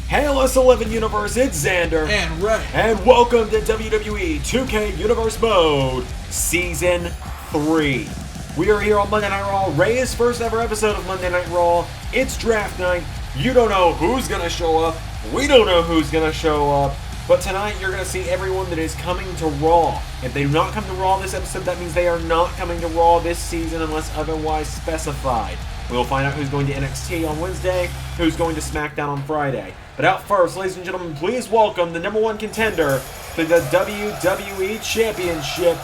Hey LS11 Universe, it's Xander. And Ray. And welcome to WWE 2K Universe Mode, Season 3. We are here on Monday Night Raw, Ray's first ever episode of Monday Night Raw. It's draft night. You don't know who's going to show up. We don't know who's going to show up. But tonight you're going to see everyone that is coming to Raw. If they do not come to Raw this episode, that means they are not coming to Raw this season unless otherwise specified. We will find out who's going to NXT on Wednesday, who's going to SmackDown on Friday. But out first, ladies and gentlemen, please welcome the #1 contender to the WWE Championship,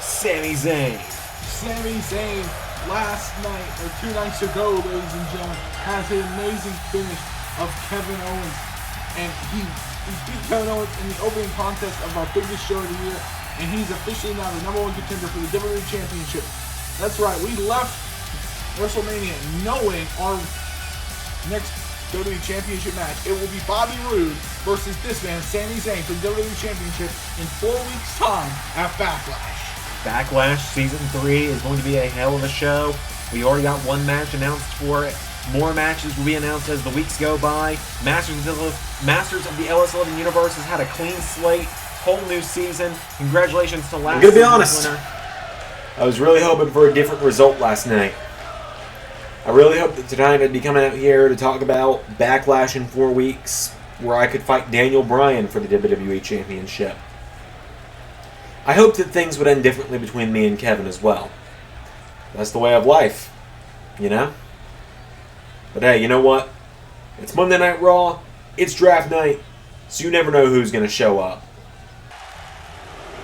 Sami Zayn. Sami Zayn, last night, or 2 nights ago, ladies and gentlemen, has an amazing finish of Kevin Owens. And he beat Kevin Owens in the opening contest of our biggest show of the year. And he's officially now the #1 contender for the WWE Championship. That's right, we left WrestleMania knowing our next WWE Championship match. It will be Bobby Roode versus this man, Sami Zayn, for the WWE Championship in 4 weeks' time at Backlash. Backlash Season 3 is going to be a hell of a show. We already got one match announced for it. More matches will be announced as the weeks go by. Masters of the LS11 Universe has had a clean slate, whole new season. Congratulations to last season's winner. I'm gonna be honest. I was really hoping for a different result last night. I really hope that tonight I'd be coming out here to talk about Backlash in 4 weeks, where I could fight Daniel Bryan for the WWE Championship. I hoped that things would end differently between me and Kevin as well. That's the way of life, you know? But hey, you know what? It's Monday Night Raw, it's draft night, so you never know who's going to show up.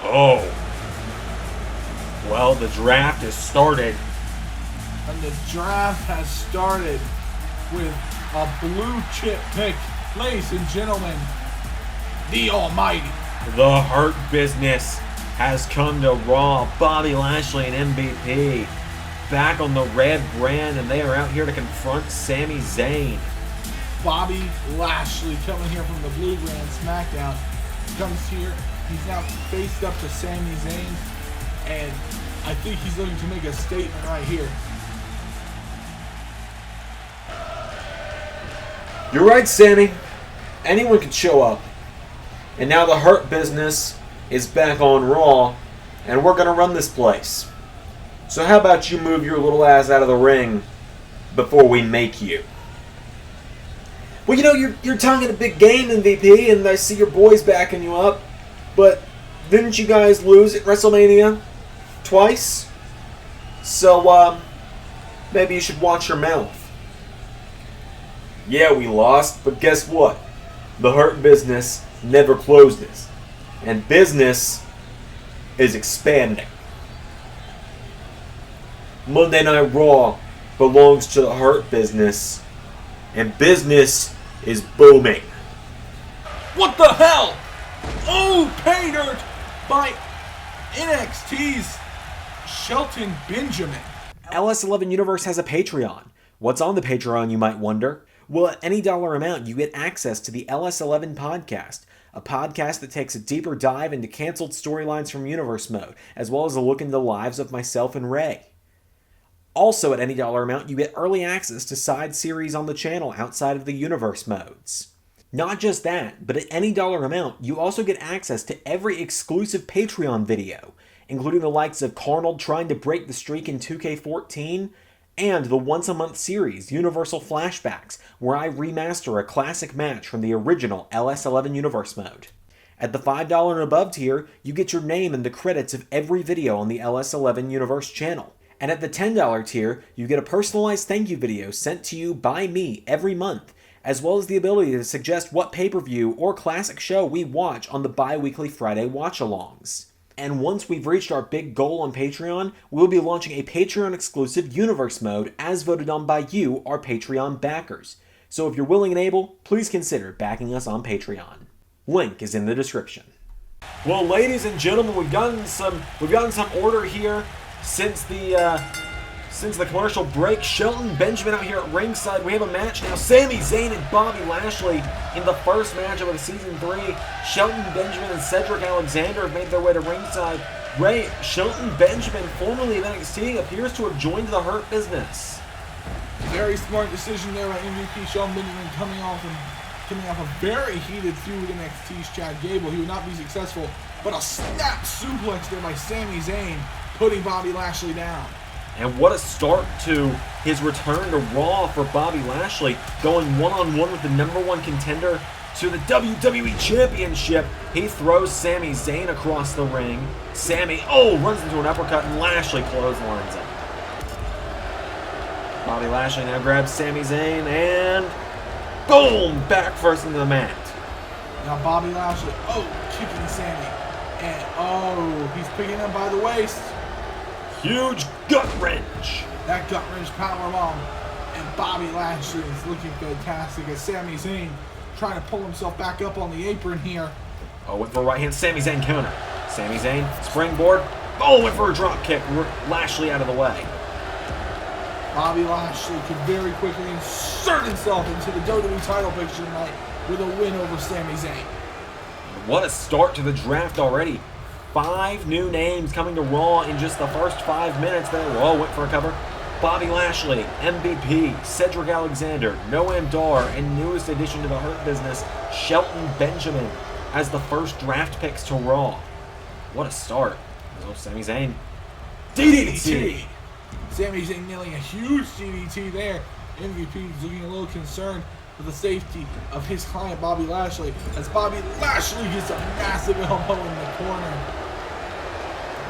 Oh. Well, the draft has started. And the draft has started with a blue chip pick. Ladies and gentlemen, the Almighty. The Hurt Business has come to Raw. Bobby Lashley and MVP back on the red brand, and they are out here to confront Sami Zayn. Bobby Lashley coming here from the blue brand SmackDown. Comes here. He's now faced up to Sami Zayn, and I think he's looking to make a statement right here. You're right, Sammy. Anyone could show up. And now the Hurt Business is back on Raw, and we're going to run this place. So how about you move your little ass out of the ring before we make you? Well, you know, you're talking a big game, MVP, and I see your boys backing you up. But didn't you guys lose at WrestleMania twice? So, maybe you should watch your mouth. Yeah, we lost, but guess what? The Hurt Business never closes. And business is expanding. Monday Night Raw belongs to the Hurt Business, and business is booming. What the hell? Oh, pay dirt by NXT's Shelton Benjamin. LS11 Universe has a Patreon. What's on the Patreon, you might wonder? Well, at any dollar amount, you get access to the LS11 podcast, a podcast that takes a deeper dive into canceled storylines from Universe Mode, as well as a look into the lives of myself and Ray. Also, at any dollar amount, you get early access to side series on the channel outside of the Universe modes. Not just that, but at any dollar amount, you also get access to every exclusive Patreon video, including the likes of Carnold trying to break the streak in 2K14, and the once-a-month series, Universal Flashbacks, where I remaster a classic match from the original LS11 Universe mode. At the $5 and above tier, you get your name in the credits of every video on the LS11 Universe channel. And at the $10 tier, you get a personalized thank you video sent to you by me every month, as well as the ability to suggest what pay-per-view or classic show we watch on the bi-weekly Friday watch-alongs. And once we've reached our big goal on Patreon, we'll be launching a Patreon-exclusive Universe mode as voted on by you, our Patreon backers. So if you're willing and able, please consider backing us on Patreon. Link is in the description. Well, ladies and gentlemen, we've gotten some order here since the commercial break. Shelton Benjamin out here at ringside. We have a match now. Sami Zayn and Bobby Lashley in the first matchup of Season 3. Shelton Benjamin and Cedric Alexander have made their way to ringside. Ray, Shelton Benjamin, formerly of NXT, appears to have joined the Hurt Business. Very smart decision there by MVP Shelton Benjamin coming off and coming off a very heated feud with NXT's Chad Gable. He would not be successful, but a snap suplex there by Sami Zayn, putting Bobby Lashley down. And what a start to his return to Raw for Bobby Lashley, going one-on-one with the #1 contender to the WWE Championship. He throws Sami Zayn across the ring. Sami, runs into an uppercut, and Lashley clotheslines him. Bobby Lashley now grabs Sami Zayn, and boom! Back first into the mat. Now Bobby Lashley, kicking Sami. And, he's picking him by the waist. Huge gut wrench. That gut wrench powerbomb. And Bobby Lashley is looking fantastic as Sami Zayn trying to pull himself back up on the apron here. Went for a right hand. Sami Zayn counter. Sami Zayn, springboard. Went for a drop kick. Lashley out of the way. Bobby Lashley could very quickly insert himself into the WWE title picture tonight with a win over Sami Zayn. What a start to the draft already. 5 new names coming to Raw in just the first 5 minutes there. Went for a cover. Bobby Lashley, MVP, Cedric Alexander, Noam Dar, and newest addition to the Hurt Business, Shelton Benjamin, as the first draft picks to Raw. What a start. Sami Zayn. DDT! Sami Zayn nailing a huge DDT there. MVP is looking a little concerned for the safety of his client, Bobby Lashley, as Bobby Lashley gets a massive elbow in the corner.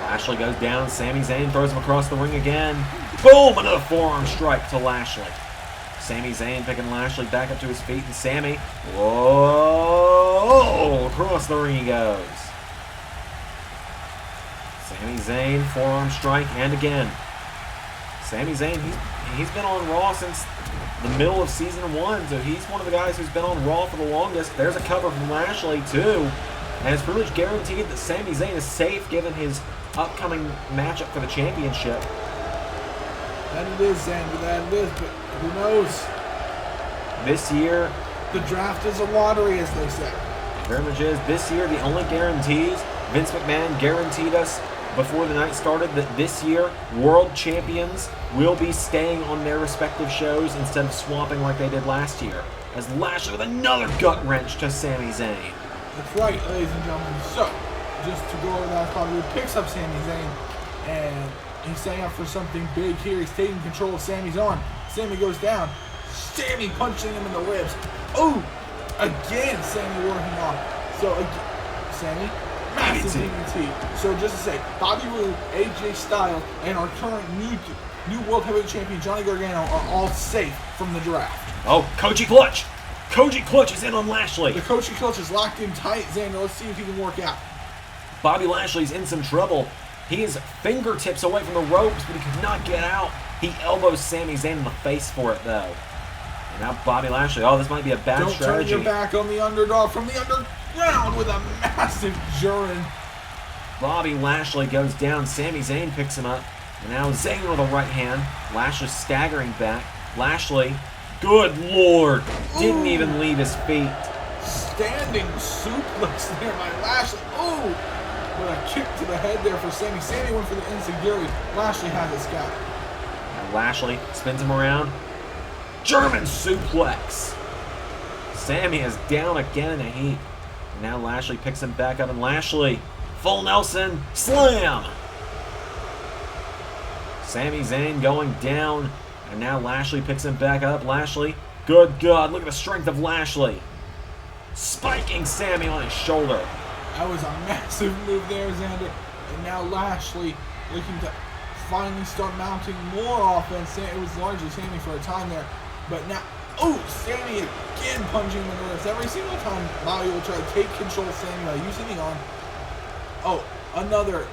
Lashley goes down. Sami Zayn throws him across the ring again. Boom! Another forearm strike to Lashley. Sami Zayn picking Lashley back up to his feet, and Sami, across the ring he goes. Sami Zayn, forearm strike, and again. Sami Zayn, he's been on Raw since the middle of Season 1, so he's one of the guys who's been on Raw for the longest. There's a cover from Lashley, too. And it's pretty much guaranteed that Sami Zayn is safe given his upcoming matchup for the championship. That it is, Xander, that it is, but who knows? This year, the draft is a lottery, as they say. It very much is. This year, the only guarantees, Vince McMahon guaranteed us before the night started that this year, world champions will be staying on their respective shows instead of swapping like they did last year. As Lashley with another gut wrench to Sami Zayn. That's right, ladies and gentlemen. So, just to go over that spot, he picks up Sami Zayn, and he's setting up for something big here. He's taking control of Sami's arm. Sami goes down. Sami punching him in the ribs. Again, Sami working off. So, Sami, massive DDT. So, just to say, Bobby Roode, AJ Styles, and our current new World Heavyweight Champion, Johnny Gargano, are all safe from the draft. Koji Clutch! Koji Clutch is in on Lashley. The Koji Clutch is locked in tight, Xander. Let's see if he can work out. Bobby Lashley's in some trouble. He is fingertips away from the ropes, but he could not get out. He elbows Sami Zayn in the face for it, though. And now Bobby Lashley. This might be a bad strategy. Don't turn your back on the underdog from the underground with a massive Jurin. Bobby Lashley goes down. Sami Zayn picks him up. And now Zayn with a right hand. Lashley staggering back. Lashley, good lord, didn't even leave his feet. Standing suplex there by Lashley. With a kick to the head there for Sami. Sami went for the enziguri. Lashley had this guy. And Lashley spins him around. German suplex. Sami is down again in a heap. And now Lashley picks him back up, and Lashley, full Nelson, slam. Sami Zayn going down, and now Lashley picks him back up. Lashley, good God, look at the strength of Lashley. Spiking Sami on his shoulder. That was a massive move there, Xander. And now Lashley looking to finally start mounting more offense. It was largely Sami for a time there. But now, Sami again punching him in the ribs. Every single time Bobby will try to take control of Sami by using the arm. Another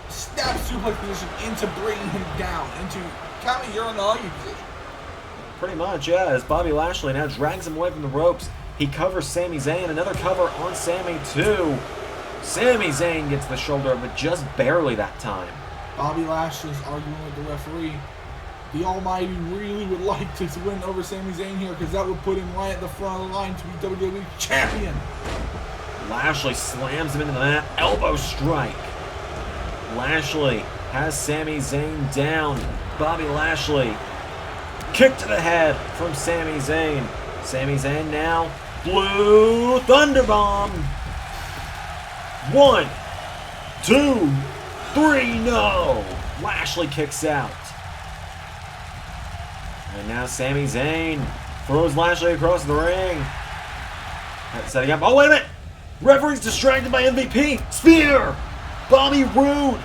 snap suplex position into bringing him down. Into kind of Uranagi position. Pretty much, yeah. As Bobby Lashley now drags him away from the ropes. He covers Sami Zayn. Another cover on Sami, too. Sami Zayn gets the shoulder, but just barely that time. Bobby Lashley's arguing with the referee. The Almighty really would like to win over Sami Zayn here because that would put him right at the front of the line to be WWE Champion. Lashley slams him into the mat. Elbow strike. Lashley has Sami Zayn down. Bobby Lashley. Kick to the head from Sami Zayn. Sami Zayn now Blue Thunderbomb. 1, 2, 3, no. Lashley kicks out. And now Sami Zayn throws Lashley across the ring. Setting up. Oh, wait a minute. Referee's distracted by MVP. Spear. Bobby Roode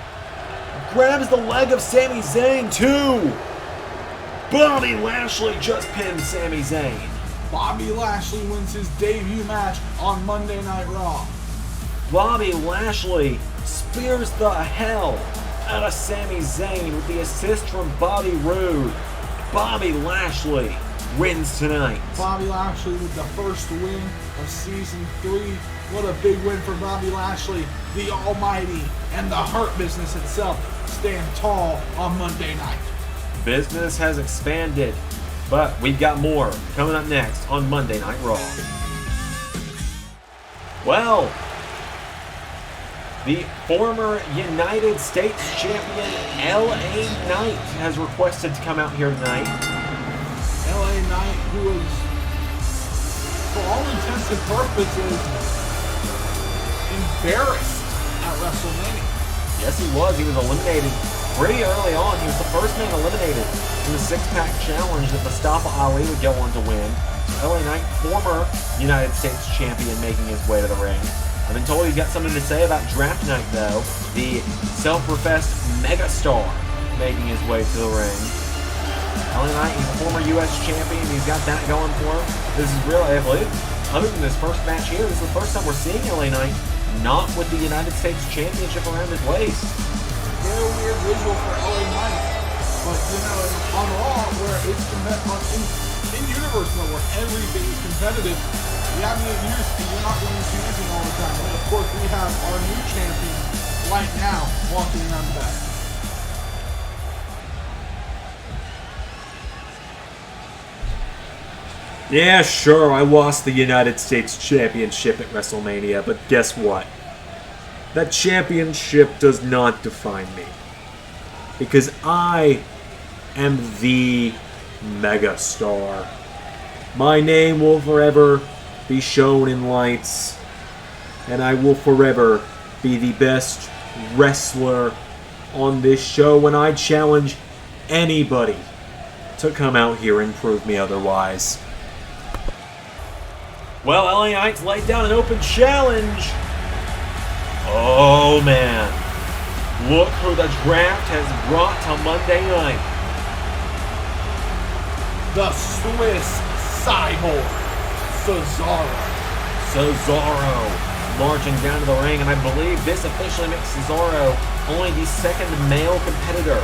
grabs the leg of Sami Zayn, too. Bobby Lashley just pinned Sami Zayn. Bobby Lashley wins his debut match on Monday Night Raw. Bobby Lashley spears the hell out of Sami Zayn with the assist from Bobby Roode. Bobby Lashley wins tonight. Bobby Lashley with the first win of Season 3. What a big win for Bobby Lashley. The Almighty and the Hurt Business itself stand tall on Monday night. Business has expanded, but we've got more coming up next on Monday Night Raw. Well, the former United States champion LA Knight has requested to come out here tonight. LA Knight, who was, for all intents and purposes, embarrassed at WrestleMania. Yes, he was. He was eliminated pretty early on. He was the first man eliminated in the six-pack challenge that Mustafa Ali would go on to win. LA Knight, former United States champion, making his way to the ring. I've been told he's got something to say about Draft Night, though. The self-professed megastar making his way to the ring. LA Knight, he's a former U.S. champion. He's got that going for him. This is really, I believe, other than this first match here, this is the first time we're seeing LA Knight not with the United States Championship around his waist. Very weird visual for LA Knight. But, you know, on Raw, where it's in Universe mode, where everything is competitive, you have to get used to you're not winning champion all the time. And of course, we have our new champion right now walking around the back. Yeah, sure, I lost the United States Championship at WrestleMania, but guess what? That championship does not define me. Because I am the megastar. My name will forever be shown in lights, and I will forever be the best wrestler on this show when I challenge anybody to come out here and prove me otherwise. Well, LA Knight's laid down an open challenge. Oh man. Look who the draft has brought to Monday night. The Swiss Cyborg, Cesaro. Cesaro marching down to the ring, and I believe this officially makes Cesaro only the second male competitor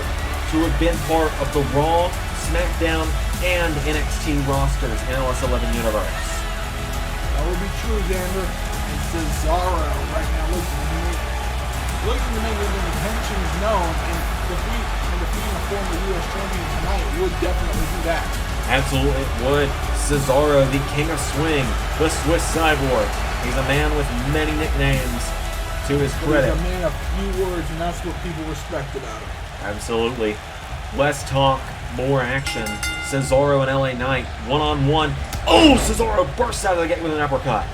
to have been part of the Raw, SmackDown, and NXT rosters in LS11 Universe. That would be true, Xander. And Cesaro right now looking to make his intentions known, and defeating a former U.S. champion tonight would definitely do that. Absolutely it would. Cesaro, the King of Swing, the Swiss Cyborg. He's a man with many nicknames to his credit. He's a man of few words, and that's what people respect about him. Absolutely. Less talk, more action. Cesaro and LA Knight, one-on-one. Oh, Cesaro bursts out of the gate with an uppercut.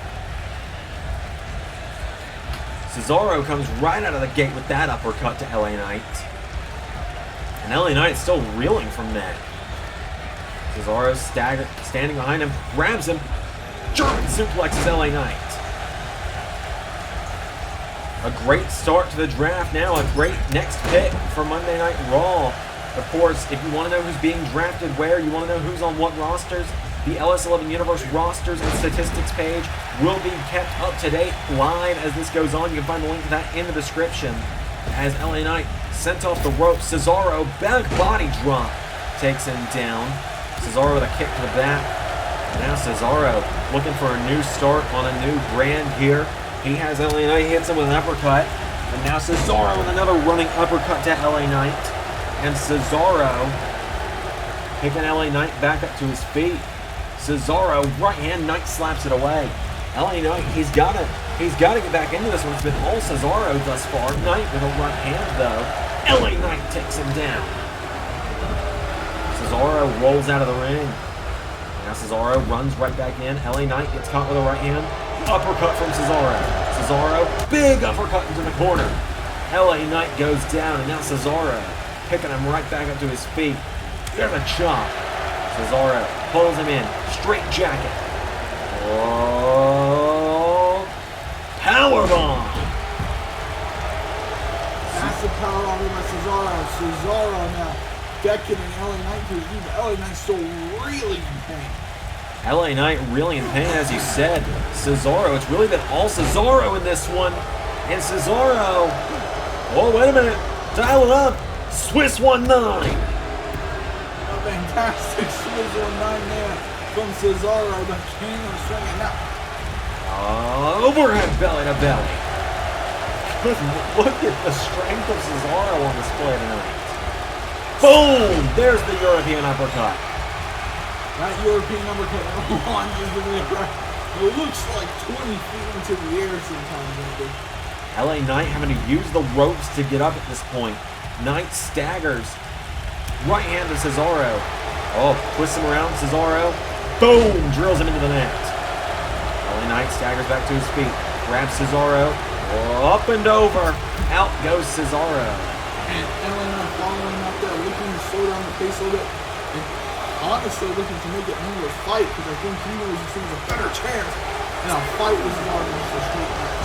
Cesaro comes right out of the gate with that uppercut to LA Knight. And LA Knight is still reeling from that. Cesaro standing behind him, grabs him, German suplexes LA Knight. A great start to the draft now, a great next pick for Monday Night Raw. Of course, if you want to know who's being drafted where, you want to know who's on what rosters, the LS11 Universe rosters and statistics page will be kept up to date live as this goes on. You can find the link to that in the description. As LA Knight sent off the rope, Cesaro, back body drop, takes him down. Cesaro with a kick to the back. And now Cesaro looking for a new start on a new brand here. He has LA Knight, hits him with an uppercut. And now Cesaro with another running uppercut to LA Knight. And Cesaro picking LA Knight back up to his feet. Cesaro, right hand, Knight slaps it away. LA Knight, he's got to get back into this one. It's been all Cesaro thus far. Knight with a right hand though. LA Knight takes him down. Cesaro rolls out of the ring. Now Cesaro runs right back in. LA Knight gets caught with a right hand. Uppercut from Cesaro. Cesaro, big uppercut into the corner. LA Knight goes down, and now Cesaro picking him right back up to his feet. There's a chop. Cesaro pulls him in. Straight jacket. Oh, powerbomb. Massive powerbomb by Cesaro. Cesaro now beckoning LA Knight to his knees. LA Knight's still really in pain. LA Knight really in pain, as you said. Cesaro, it's really been all Cesaro in this one. And Cesaro, oh, wait a minute. Dial it up. Swiss 1-9. A fantastic Swiss 1-9 there from Cesaro, the king of swinging. Now, overhead belly to belly. Look at the strength of Cesaro on display tonight. Boom! There's the European uppercut. That European uppercut launches the way right. It looks like 20 feet into the air sometimes, Andy. LA Knight having to use the ropes to get up at this point. Knight staggers. Right hand to Cesaro. Oh, twists him around. Cesaro. Boom! Drills him into the net. LA Knight staggers back to his feet. Grabs Cesaro. Up and over. Out goes Cesaro. And LA Knight following up there, looking to slow down the pace a little bit. And honestly looking to make it more of a fight, because I think he knows he sees a better chance in a fight with Cesaro than just a straight match.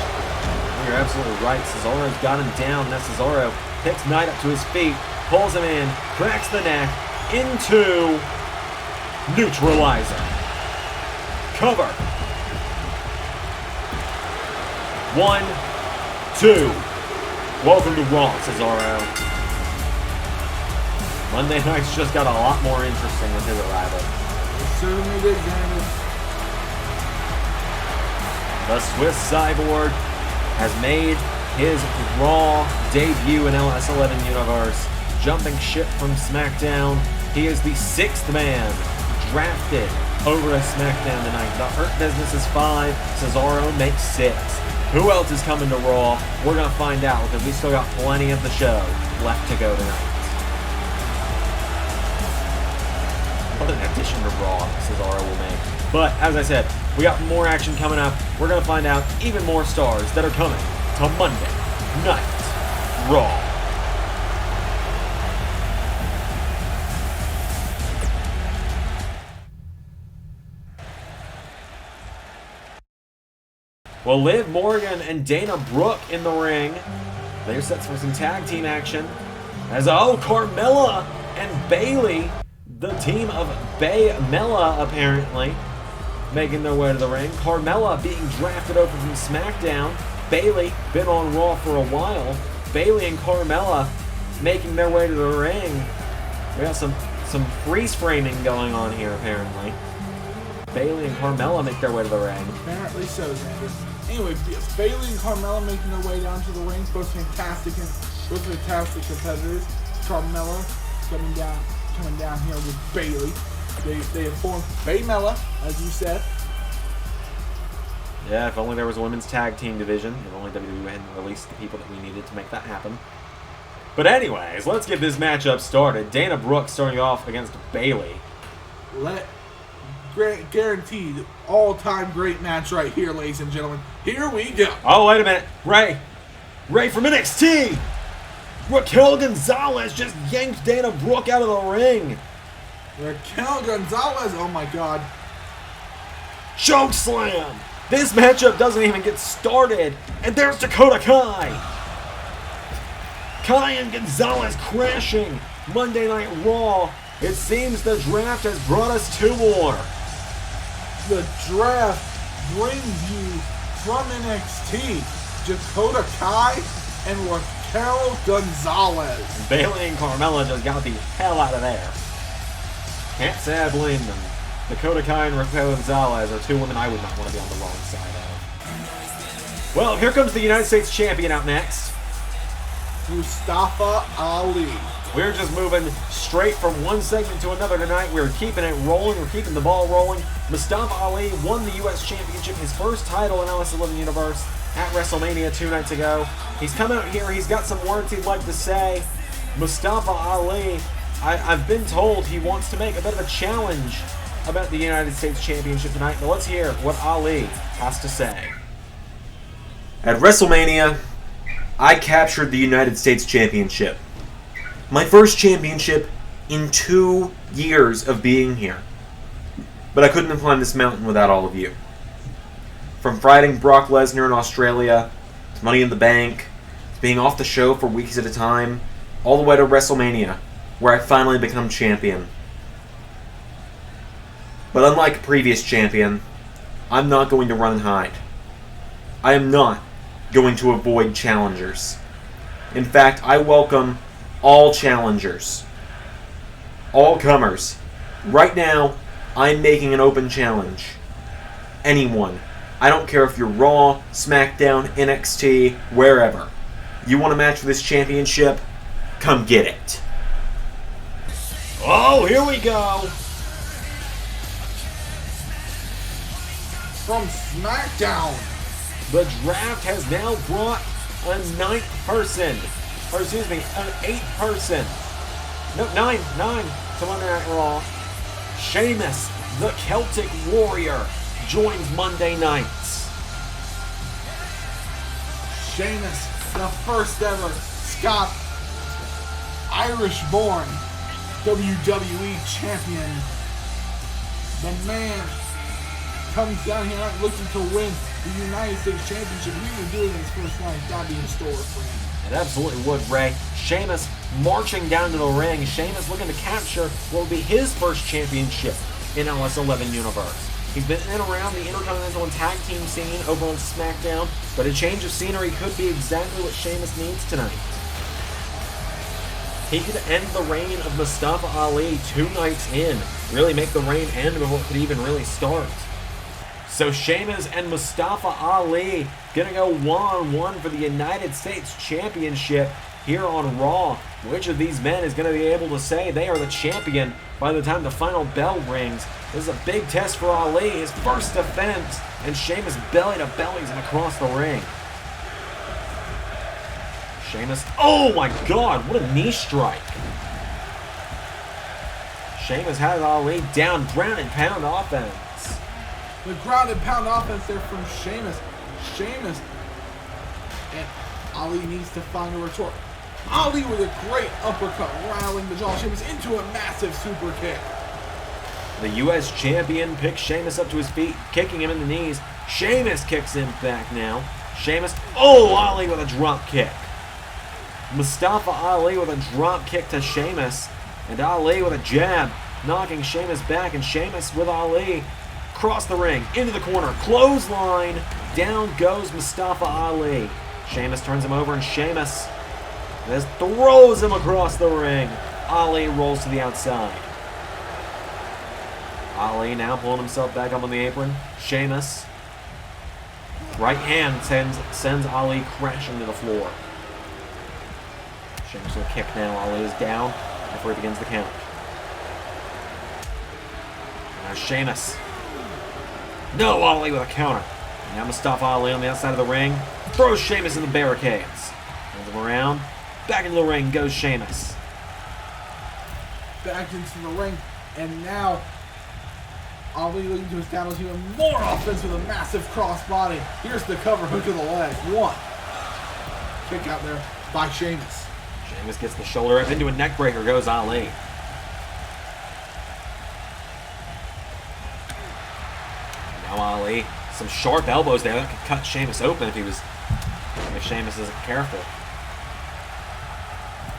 You're absolutely right. Cesaro's got him down. Now Cesaro picks Knight up to his feet, pulls him in, cracks the neck into neutralizer. Cover. 1, 2. Welcome to Raw, Cesaro. Monday night's just got a lot more interesting with his arrival. It certainly did, Daniel. The Swiss Cyborg has made his Raw debut in LS11 Universe, jumping ship from SmackDown. He is the 6th man drafted over to SmackDown tonight. The Hurt Business is 5, Cesaro makes 6. Who else is coming to Raw? We're going to find out, because we still got plenty of the show left to go tonight. What an addition to Raw Cesaro will make. But, as I said, we got more action coming up. We're going to find out even more stars that are coming to Monday Night Raw. Well, Liv Morgan and Dana Brooke in the ring. They're set for some tag team action. As, Carmella and Bayley, the team of Baymella apparently, making their way to the ring. Carmella being drafted over from SmackDown. Bayley, been on Raw for a while. Bayley and Carmella making their way to the ring. We got some freeze framing going on here, apparently. Bayley and Carmella make their way to the ring. Apparently so, Xander. Anyway, Bayley and Carmella making their way down to the ring. Both fantastic competitors. Carmella coming down here with Bayley. They have formed Baymella, as you said. Yeah, if only there was a women's tag team division. If only WWE hadn't released the people that we needed to make that happen. But anyways, let's get this matchup started. Dana Brooke starting off against Bayley. Guaranteed all-time great match right here, ladies and gentlemen. Here we go. Oh, wait a minute. Ray from NXT. Raquel Gonzalez just yanked Dana Brooke out of the ring. Raquel Gonzalez, oh my god. Choke slam. This matchup doesn't even get started. And there's Dakota Kai. Kai and Gonzalez crashing. Monday Night Raw. It seems the draft has brought us 2 more. The draft brings you from NXT, Dakota Kai and Raquel Gonzalez. Bayley and Carmella just got the hell out of there. Can't say I blame them. Dakota Kai and Raquel Gonzalez are 2 women I would not want to be on the wrong side of. Well, here comes the United States Champion out next. Mustafa Ali. We're just moving straight from one segment to another tonight. We're keeping it rolling. We're keeping the ball rolling. Mustafa Ali won the U.S. Championship, his first title in LS11 Universe at WrestleMania 2 nights ago. He's come out here. He's got some words he'd like to say. Mustafa Ali, I've been told he wants to make a bit of a challenge about the United States Championship tonight, but let's hear what Ali has to say. At WrestleMania, I captured the United States Championship. My first championship in 2 years of being here. But I couldn't have climbed this mountain without all of you. From fighting Brock Lesnar in Australia, to Money in the Bank, to being off the show for weeks at a time, all the way to WrestleMania, where I finally become champion. But unlike a previous champion, I'm not going to run and hide. I am not going to avoid challengers. In fact, I welcome all challengers. All comers. Right now, I'm making an open challenge. Anyone. I don't care if you're Raw, SmackDown, NXT, wherever. You want a match for this championship? Come get it. Oh, here we go. From SmackDown. The draft has now brought a 9th person. Or excuse me, an 8th person. No, 9. To Monday Night Raw. Sheamus, the Celtic Warrior, joins Monday nights. Sheamus, the first ever Scot Irish-born WWE champion. The man comes down here not looking to win the United States Championship. He would do it in his first night. That'd be historic for him. It absolutely would, Ray. Sheamus marching down to the ring. Sheamus looking to capture what will be his first championship in LS11 Universe. He's been in and around the Intercontinental and Tag Team scene over on SmackDown, but a change of scenery could be exactly what Sheamus needs tonight. He could end the reign of Mustafa Ali 2 nights in, really make the reign end before it could even really start. So Sheamus and Mustafa Ali gonna go 1-on-1 for the United States Championship here on Raw. Which of these men is gonna be able to say they are the champion by the time the final bell rings? This is a big test for Ali, his first defense, and Sheamus belly to bellies him across the ring. Sheamus, oh my god, what a knee strike. Sheamus has Ali down, ground and pound offense. The ground and pound offense there from Sheamus. Sheamus. And Ali needs to find a retort. Ali with a great uppercut, rattling the jaw. Sheamus into a massive super kick. The U.S. champion picks Sheamus up to his feet, kicking him in the knees. Sheamus kicks him back now. Sheamus, oh, Ali with a drop kick. Mustafa Ali with a drop kick to Sheamus. And Ali with a jab, knocking Sheamus back. And Sheamus with Ali. Across the ring, into the corner, clothesline, down goes Mustafa Ali. Sheamus turns him over, and Sheamus just throws him across the ring. Ali rolls to the outside. Ali now pulling himself back up on the apron. Sheamus, right hand sends Ali crashing to the floor. Sheamus with a kick now. Ali is down before he begins the count. Now Sheamus. No, Ali with a counter. And now Mustafa Ali on the outside of the ring. Throws Sheamus in the barricades. Turns him around. Back into the ring goes Sheamus. Back into the ring. And now Ali looking to establish even more offense with a massive crossbody. Here's the cover hook of the leg. 1. Kick out there by Sheamus. Sheamus gets the shoulder up into a neck breaker goes Ali. Now Ali, some sharp elbows there that could cut Sheamus open if Sheamus isn't careful.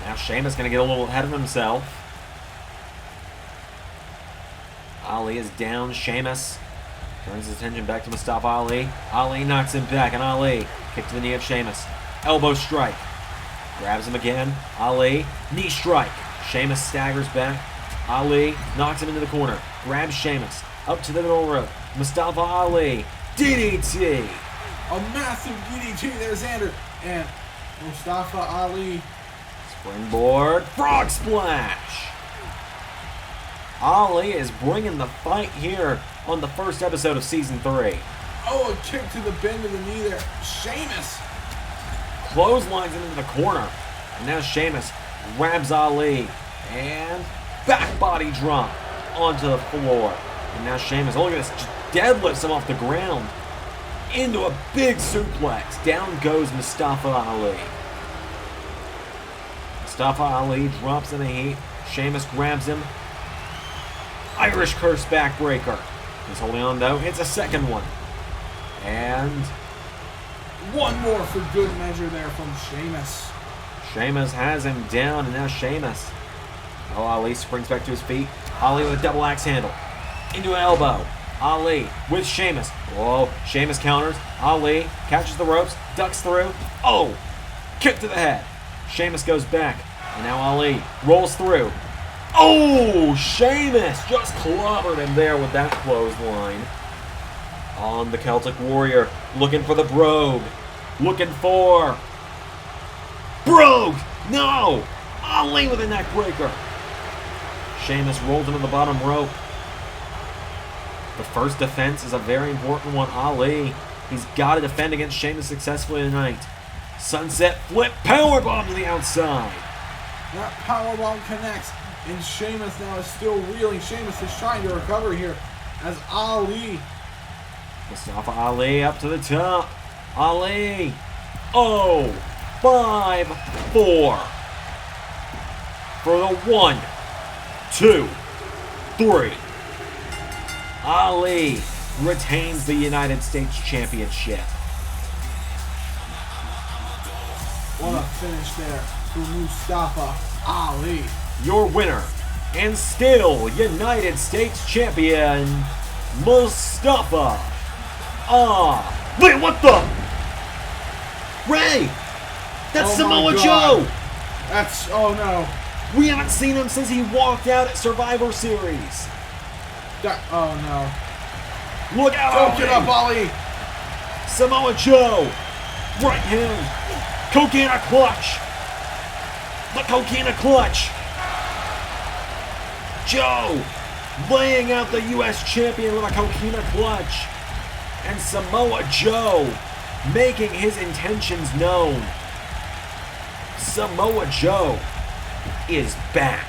Now Sheamus gonna get a little ahead of himself. Ali is down. Sheamus turns his attention back to Mustafa Ali. Ali knocks him back, and Ali kick to the knee of Sheamus. Elbow strike. Grabs him again. Ali, knee strike. Sheamus staggers back. Ali knocks him into the corner. Grabs Sheamus. Up to the middle rope. Mustafa Ali. DDT. A massive DDT there, Xander. And Mustafa Ali. Springboard. Frog splash. Ali is bringing the fight here on the first episode of Season 3. Oh, a kick to the bend of the knee there. Sheamus. Clotheslines him into the corner. And now Sheamus grabs Ali. And back body drop onto the floor. And now Sheamus, oh, look at this, just deadlifts him off the ground into a big suplex. Down goes Mustafa Ali. Mustafa Ali drops in the heat. Sheamus grabs him. Irish curse backbreaker. He's holding on though. Hits a second one. And one more for good measure there from Sheamus. Sheamus has him down, and now Sheamus. Oh, Ali springs back to his feet. Ali with a double axe handle. Into an elbow. Ali with Sheamus. Whoa, Sheamus counters. Ali catches the ropes, ducks through. Oh, kick to the head. Sheamus goes back, and now Ali rolls through. Oh, Sheamus just clobbered him there with that clothesline. On the Celtic Warrior, looking for the Brogue. Looking for Brogue! No! Ali with a neck breaker. Sheamus rolled into the bottom rope. The first defense is a very important one. Ali, he's got to defend against Sheamus successfully tonight. Sunset flip, powerbomb to the outside. That powerbomb connects, and Sheamus now is still reeling. Sheamus is trying to recover here as Ali. Mustafa Ali up to the top. Ali. Oh, 5-4. For the 1, 2, 3. Ali retains the United States Championship. What a finish there for Mustafa Ali. Your winner and still United States Champion, Mustafa. Wait, what the? Ray! That's Oh Samoa my God. Joe! That's, oh no. We haven't seen him since he walked out at Survivor Series. That, oh no. Look out! Don't get up, Ali. Samoa Joe! Right hand! Coquina clutch! The Coquina clutch! Joe laying out the U.S. champion with a Coquina clutch. And Samoa Joe making his intentions known. Samoa Joe is back.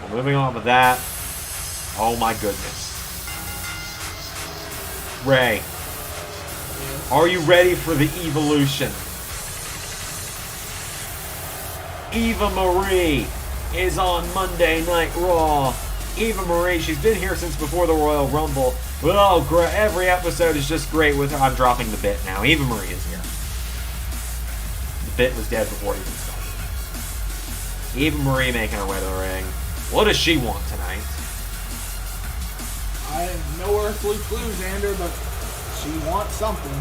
Well, moving on with that. Oh my goodness. Ray, are you ready for the evolution? Eva Marie is on Monday Night Raw. Eva Marie, she's been here since before the Royal Rumble. Oh, great. Every episode is just great with her. I'm dropping the bit now. Eva Marie is here. The bit was dead before it even started. Eva Marie making her way to the ring. What does she want tonight? I have no earthly clue, Xander, but she wants something.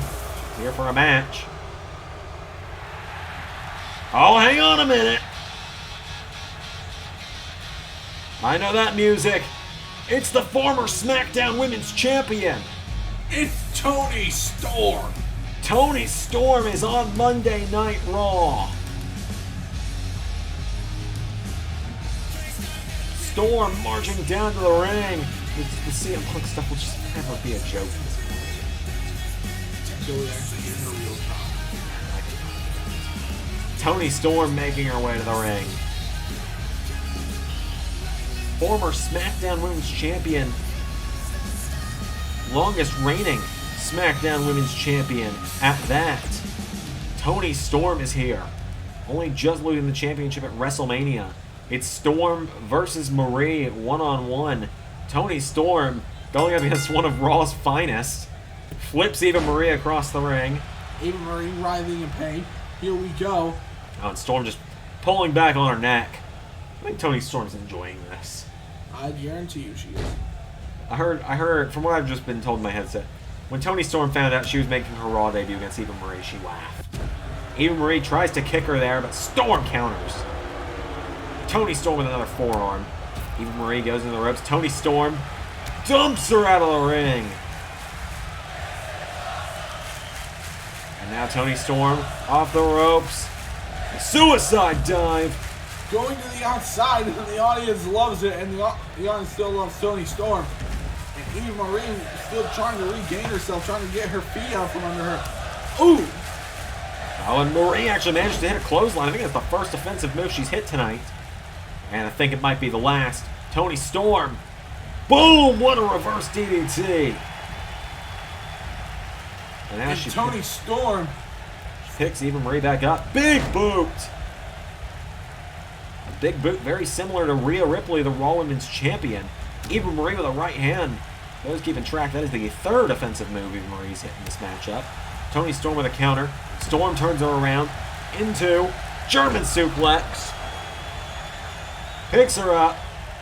Here for a match. Oh, hang on a minute. I know that music. It's the former SmackDown Women's Champion. It's Toni Storm. Toni Storm is on Monday Night Raw. Storm marching down to the ring. The CM Punk stuff will just never be a joke at this point. So we actually get her real time. Toni Storm making her way to the ring. Former SmackDown Women's Champion. Longest reigning SmackDown Women's Champion at that. Toni Storm is here. Only just losing the championship at WrestleMania. It's Storm versus Marie one-on-one. Toni Storm going up against one of Raw's finest. Flips Eva Marie across the ring. Eva Marie writhing in pain. Here we go. Oh, and Storm just pulling back on her neck. I think Toni Storm's enjoying this. I guarantee you she is. I heard, from what I've just been told in my headset, when Toni Storm found out she was making her Raw debut against Eva Marie, she laughed. Eva Marie tries to kick her there, but Storm counters. Toni Storm with another forearm. Eva Marie goes into the ropes. Toni Storm dumps her out of the ring. And now Toni Storm off the ropes. Suicide dive. Going to the outside, and the audience loves it, and the audience still loves Toni Storm. And Eva Marie still trying to regain herself, trying to get her feet out from under her. Ooh! Oh, and Marie actually managed to hit a clothesline. I think it's the first offensive move she's hit tonight. And I think it might be the last. Toni Storm. Boom! What a reverse DDT. And now she Toni Storm picks Eva Marie back up. Big boot! A big boot very similar to Rhea Ripley, the Raw Women's Champion. Eva Marie with a right hand. Those keeping track, that is the third offensive move Eva Marie's hit in this matchup. Toni Storm with a counter. Storm turns her around into German suplex. Picks her up.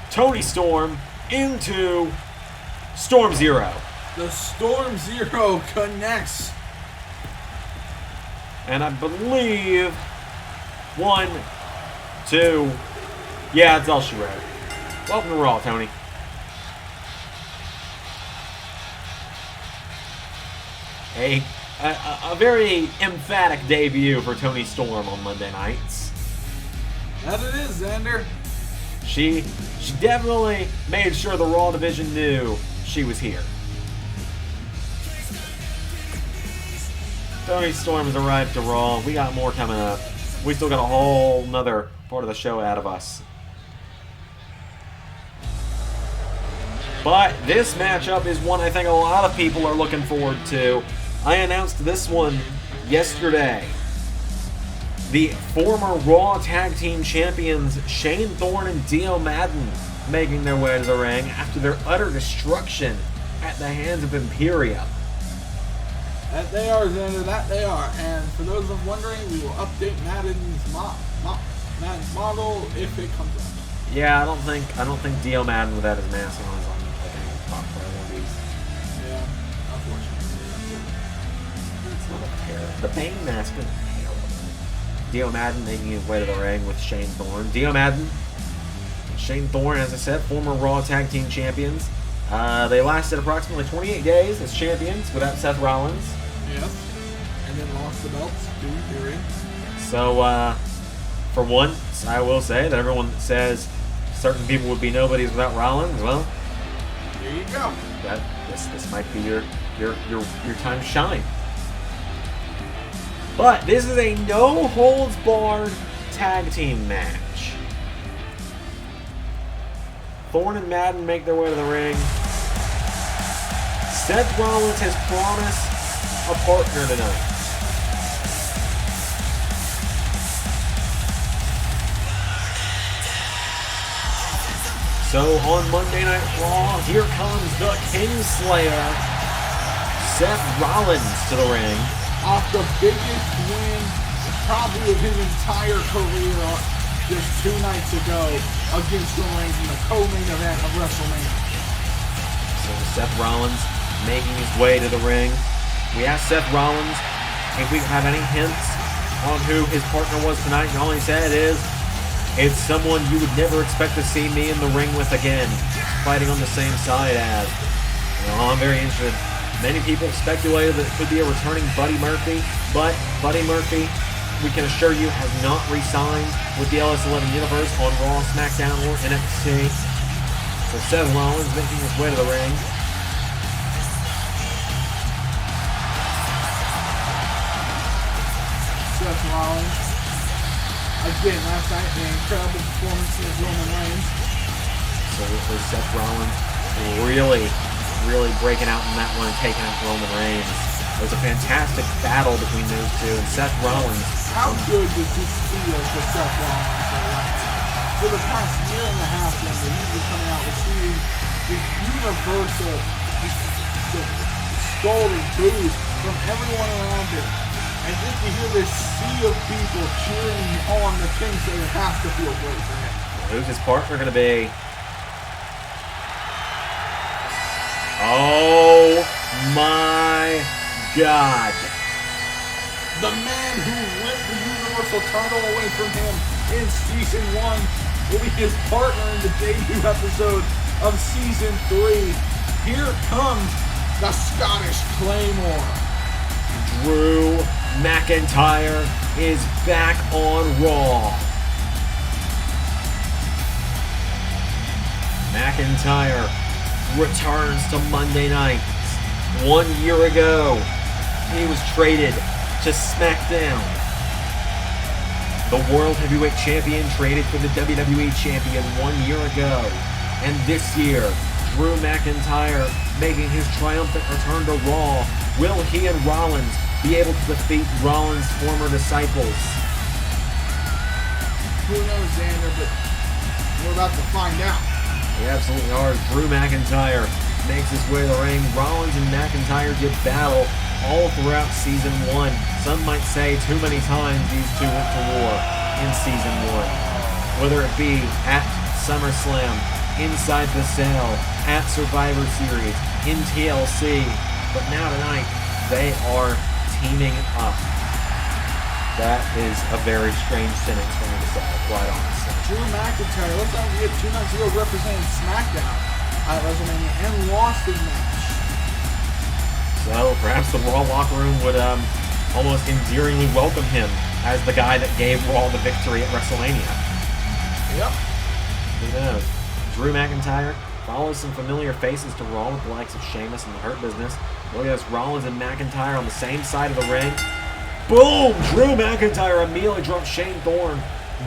Toni Storm into Storm Zero. The Storm Zero connects. And I believe 1, 2. Yeah, that's all she wrote. Welcome to Raw, Tony. A very emphatic debut for Toni Storm on Monday nights. That it is, Xander. She definitely made sure the Raw division knew she was here. Toni Storm has arrived to Raw. We got more coming up. We still got a whole nother part of the show out of us. But this matchup is one I think a lot of people are looking forward to. I announced this one yesterday. The former Raw Tag Team Champions Shane Thorne and Dio Madden making their way to the ring after their utter destruction at the hands of Imperium. That they are, Xander, that they are. And for those of wondering, we will update Madden's model if it comes up. Yeah, I don't think Dio Madden without his mask on is on like any top priorities. Yeah, unfortunately. It's not a pair. The Bane mask is terrible. Dio Madden making his way to the ring with Shane Thorne. Dio Madden and Shane Thorne, as I said, former Raw Tag Team Champions. They lasted approximately 28 days as champions without Seth Rollins. Yes. And then lost the belts to Fury. So, for once, I will say that everyone that says certain people would be nobodies without Rollins, well, here you go. This might be your time to shine. But this is a no-holds-barred tag team match. Thorne and Madden make their way to the ring. Seth Rollins has promised a partner tonight. So on Monday Night Raw, here comes the Kingslayer, Seth Rollins to the ring. Off the biggest win probably of his entire career just 2 nights ago against Rollins in the co-main event of WrestleMania. So Seth Rollins making his way to the ring. We asked Seth Rollins if we have any hints on who his partner was tonight, and all he said is, it's someone you would never expect to see me in the ring with again, fighting on the same side as. I'm very interested. Many people speculated that it could be a returning Buddy Murphy, but Buddy Murphy, we can assure you, has not re-signed with the LS11 Universe on Raw, SmackDown, or NXT. So Seth Rollins making his way to the ring. Seth Rollins. Again, last night, an incredible performance of Roman Reigns. So Seth Rollins really breaking out in that one and taking out Roman Reigns. It was a fantastic battle between those two, and Seth Rollins. How good does this feel for Seth Rollins right now? For the past year and a half, he's been coming out receiving this universal, the golden boost from everyone around him. And just to hear this sea of people cheering on the Kingslayer has to feel great for him. Who's his partner going to be? Oh my God. The man who ripped the Universal title away from him in Season 1 will be his partner in the debut episode of Season 3. Here comes the Scottish Claymore. Drew McIntyre is back on Raw. McIntyre returns to Monday nights. 1 year ago, he was traded to SmackDown The World Heavyweight Champion traded for the WWE Champion 1 year ago. And this year, Drew McIntyre making his triumphant return to Raw. Will he and Rollins be able to defeat Rollins' former disciples? Who knows, Xander, but we're about to find out. We absolutely are. Drew McIntyre makes his way to the ring. Rollins and McIntyre did battle all throughout Season 1. Some might say too many times these two went to war in Season 1. Whether it be at SummerSlam, inside the cell, at Survivor Series, in TLC. But now tonight, they are teaming up. That is a very strange sentence for me to say, quite honestly. Drew McIntyre, let's not forget, 2 nights ago represented SmackDown at WrestleMania and lost his match. So perhaps the Raw locker room would almost endearingly welcome him as the guy that gave Raw the victory at WrestleMania. Yep. Who knows? Drew McIntyre follows some familiar faces to Raw with the likes of Sheamus and the Hurt Business. Look at this, Rollins and McIntyre on the same side of the ring. Boom! Drew McIntyre immediately drops Shane Thorne.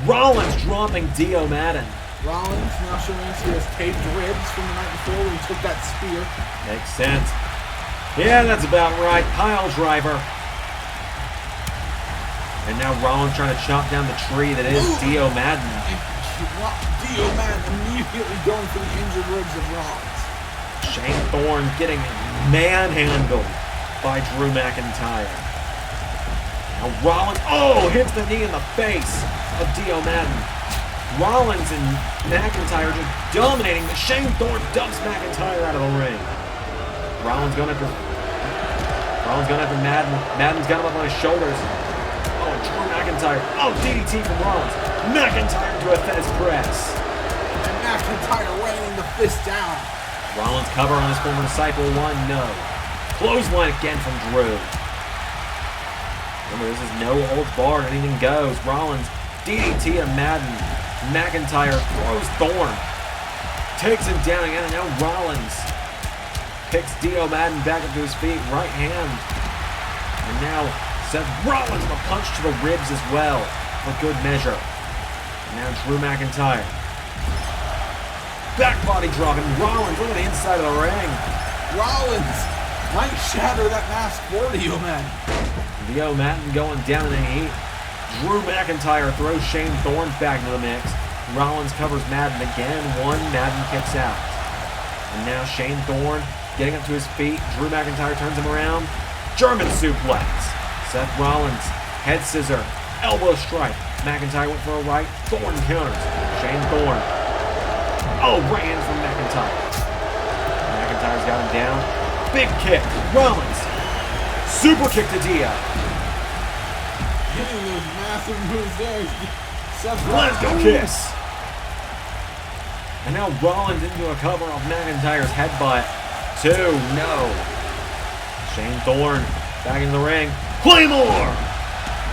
Rollins dropping Dio Madden. Rollins now showing us he has taped ribs from the night before when he took that spear. Makes sense. Yeah, that's about right. Pile driver. And now Rollins trying to chop down the tree that is Dio Madden. Dio Madden immediately going for the injured ribs of Rollins. Shane Thorne getting manhandled by Drew McIntyre. Now Rollins, hits the knee in the face of Dio Madden. Rollins and McIntyre just dominating, but Shane Thorne dumps McIntyre out of the ring. Rollins going after Madden. Madden's got him up on his shoulders. Drew McIntyre. DDT from Rollins. McIntyre into a Fez press. And McIntyre raining the fist down. Rollins cover on his former disciple. 1, no. Clothesline again from Drew. Remember, this is no holds barred. Anything goes. Rollins DDT to Madden. McIntyre throws Thorne. Takes him down again, and now Rollins picks Dio Madden back up to his feet. Right hand. And now Seth Rollins with a punch to the ribs as well, for good measure. And now Drew McIntyre. Back body dropping. Rollins, look at the inside of the ring. Rollins might shatter that mask for Dio Madden. Dio Madden going down in a heat. Drew McIntyre throws Shane Thorne back into the mix. Rollins covers Madden again. 1, Madden kicks out. And now Shane Thorne getting up to his feet. Drew McIntyre turns him around. German suplex. Seth Rollins, head scissor, elbow strike. McIntyre went for a right. Thorne counters. Shane Thorne. Right hand from McIntyre. McIntyre's got him down. Big kick. Rollins. Super kick to Dio. Hitting those massive moves there. Seth Let's go kiss. And now Rollins into a cover off McIntyre's headbutt. 2, no. Shane Thorne back in the ring. Claymore!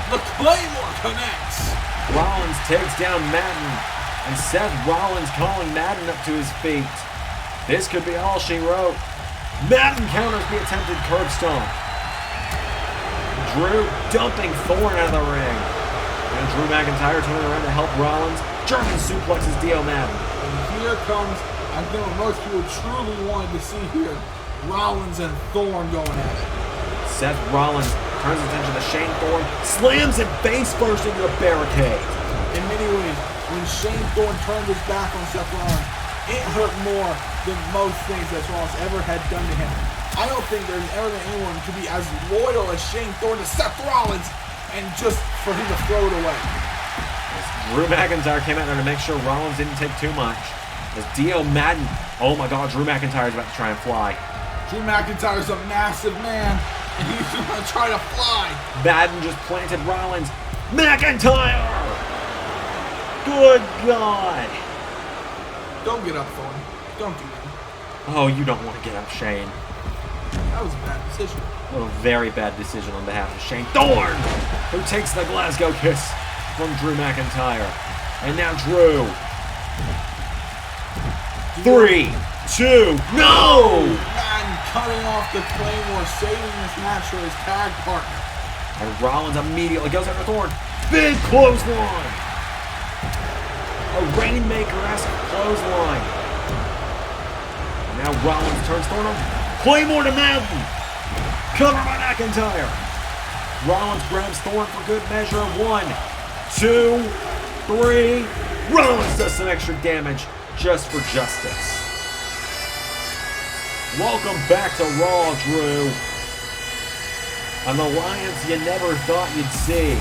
The Claymore connects. Rollins takes down Madden, and Seth Rollins calling Madden up to his feet. This could be all she wrote. Madden counters the attempted curb stomp. Drew dumping Thorne out of the ring. And Drew McIntyre turning around to help Rollins. German suplexes Dio Madden. And here comes, I think what most people truly wanted to see here, Rollins and Thorne going at it. Seth Rollins turns attention to Shane Thorne, slams him face first into a barricade. In many ways, when Shane Thorne turned his back on Seth Rollins, it hurt more than most things that Rollins ever had done to him. I don't think there's ever been anyone who could be as loyal as Shane Thorne to Seth Rollins and just for him to throw it away. As Drew McIntyre came out there to make sure Rollins didn't take too much. As Dio Madden, oh my God, Drew McIntyre is about to try and fly. Drew McIntyre's a massive man, and he's going to try to fly. Madden just planted Rollins. McIntyre! Good God! Don't get up, Thorne. Don't do that. Oh, you don't want to get up, Shane. That was a bad decision. A very bad decision on behalf of Shane Thorne, who takes the Glasgow kiss from Drew McIntyre. And now Drew. 3, 2, no! Madden cutting off the Claymore, saving this match for his tag partner. And Rollins immediately goes after Thorne. Big clothesline. A Rainmaker-esque clothesline. Now Rollins turns Thorne. Claymore to Madden. Cover by McIntyre. Rollins grabs Thorne for good measure. 1, 2, 3. Rollins does some extra damage just for justice. Welcome back to Raw, Drew. An alliance you never thought you'd see.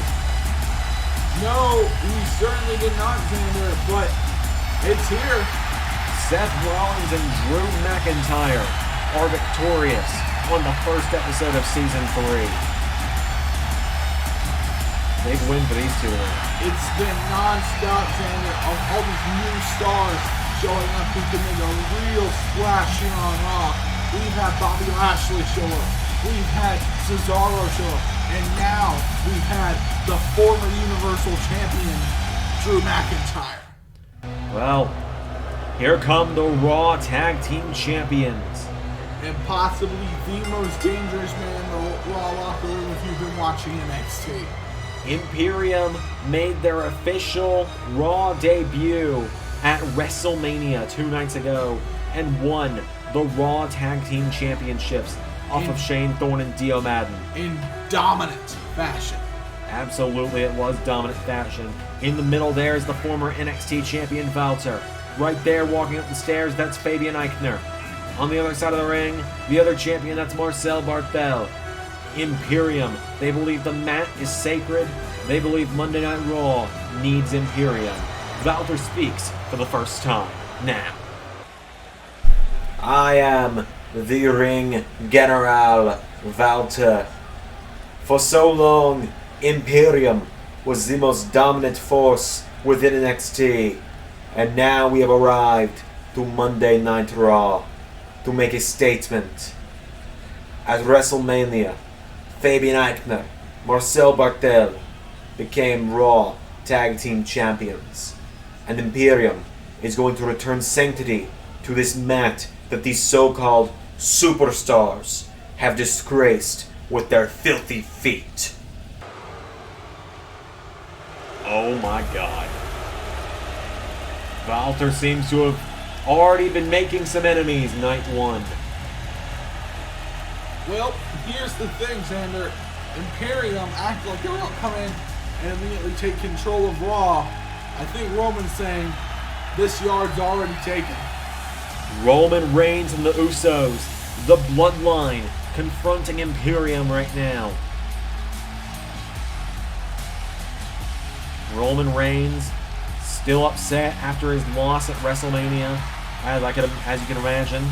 No, we certainly did not, Xander, but it's here. Seth Rollins and Drew McIntyre are victorious on the first episode of Season 3. Big win for these two. It's been non-stop, Xander, of all these new stars showing up who can make a real splash here on Raw. We've had Bobby Lashley show up. We've had Cesaro show up. And now we've had the former Universal Champion, Drew McIntyre. Well, here come the Raw Tag Team Champions. And possibly the most dangerous man in the Raw locker room if you've been watching NXT. Imperium made their official Raw debut at WrestleMania 2 nights ago and won the Raw Tag Team Championships off of Shane Thorne and Dio Madden. In dominant fashion. Absolutely, it was dominant fashion. In the middle there is the former NXT champion Walter. Right there, walking up the stairs, that's Fabian Eichner. On the other side of the ring, the other champion, that's Marcel Barthel. Imperium, they believe the mat is sacred. They believe Monday Night Raw needs Imperium. Walter speaks for the first time now. I am the Ring General Walter. For so long, Imperium was the most dominant force within NXT, and now we have arrived to Monday Night Raw to make a statement. At WrestleMania, Fabian Eichner, Marcel Barthel became Raw Tag Team Champions, and Imperium is going to return sanctity to this mat that these so-called superstars have disgraced with their filthy feet. Oh my god. Walter seems to have already been making some enemies night 1. Well, here's the thing, Xander. Imperium act like they don't come in and immediately take control of Raw. I think Roman's saying this yard's already taken. Roman Reigns and the Usos, the Bloodline, confronting Imperium right now. Roman Reigns still upset after his loss at WrestleMania, as you can imagine.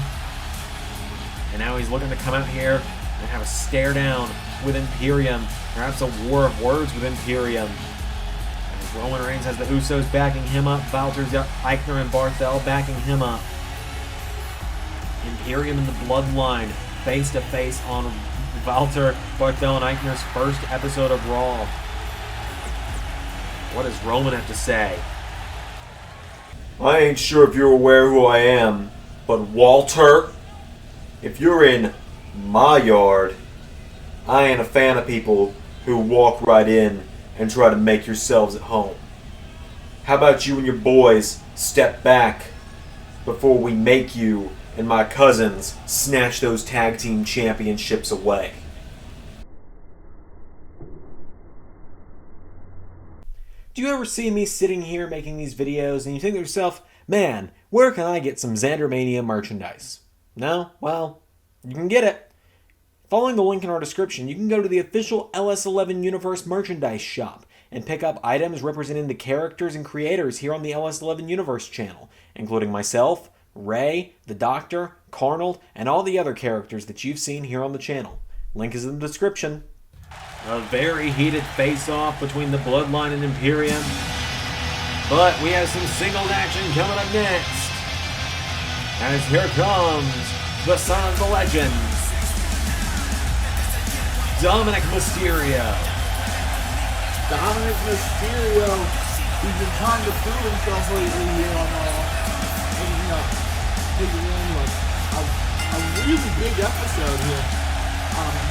And now he's looking to come out here and have a stare down with Imperium, perhaps a war of words with Imperium. And Roman Reigns has the Usos backing him up, Walter's got Eichner and Barthel backing him up. Imperium and the Bloodline face to face on Walter, Barthel, and Eichner's first episode of Raw. What does Roman have to say? I ain't sure if you're aware who I am, but Walter, if you're in my yard, I ain't a fan of people who walk right in and try to make yourselves at home. How about you and your boys step back before we make you and my cousins snatch those tag team championships away? Do you ever see me sitting here making these videos and you think to yourself, man, where can I get some Xandermania merchandise? No? Well, you can get it. Following the link in our description, you can go to the official LS11 Universe merchandise shop and pick up items representing the characters and creators here on the LS11 Universe channel, including myself, Ray, the Doctor, Carnold, and all the other characters that you've seen here on the channel. Link is in the description. A very heated face-off between the Bloodline and Imperium. But we have some singles action coming up next. As here comes the son of the legend, Dominic Mysterio. Dominic Mysterio, he's been trying to prove himself lately here on taking in a really big episode here.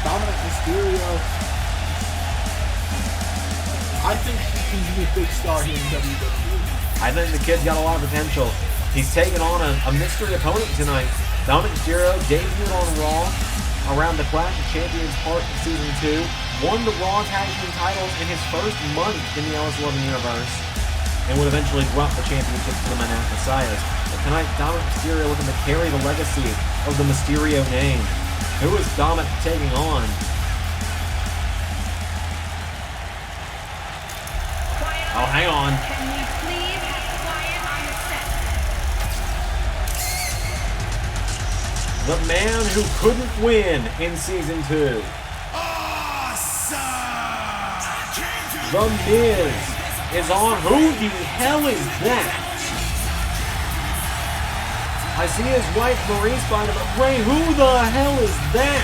Dominic Mysterio, I think he can be a big star here in WWE. I think the kid's got a lot of potential. He's taking on a mystery opponent tonight. Dominic Mysterio debuted on Raw around the Clash of Champions part of Season 2, won the Raw Tag Team titles in his first month in the LS11 Universe, and would eventually drop the championships to the Mada Messiahs. But tonight, Dominic Mysterio looking to carry the legacy of the Mysterio name. Who is Dominic taking on? Oh, hang on. Can we please have quiet on the set? The man who couldn't win in Season 2. The Miz is on. Who the hell is that? I see his wife Maurice behind him, but Ray, who the hell is that?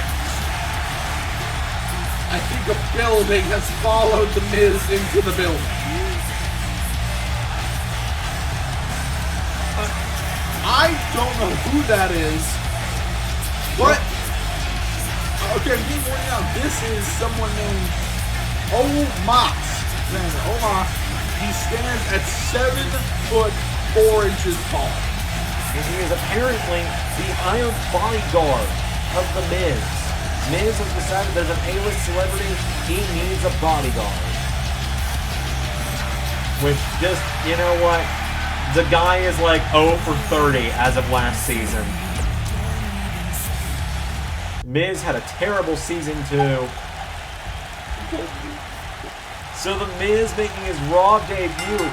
I think a building has followed the Miz into the building. I don't know who that is. What? Okay, I'm getting one out. This is someone named Omos. Omos. He stands at 7'4" tall. And he is apparently the hired bodyguard of the Miz. Miz has decided there's an A-list celebrity, he needs a bodyguard. Which just, you know what? The guy is like 0 for 30 as of last season. Miz had a terrible Season 2. So the Miz making his Raw debut.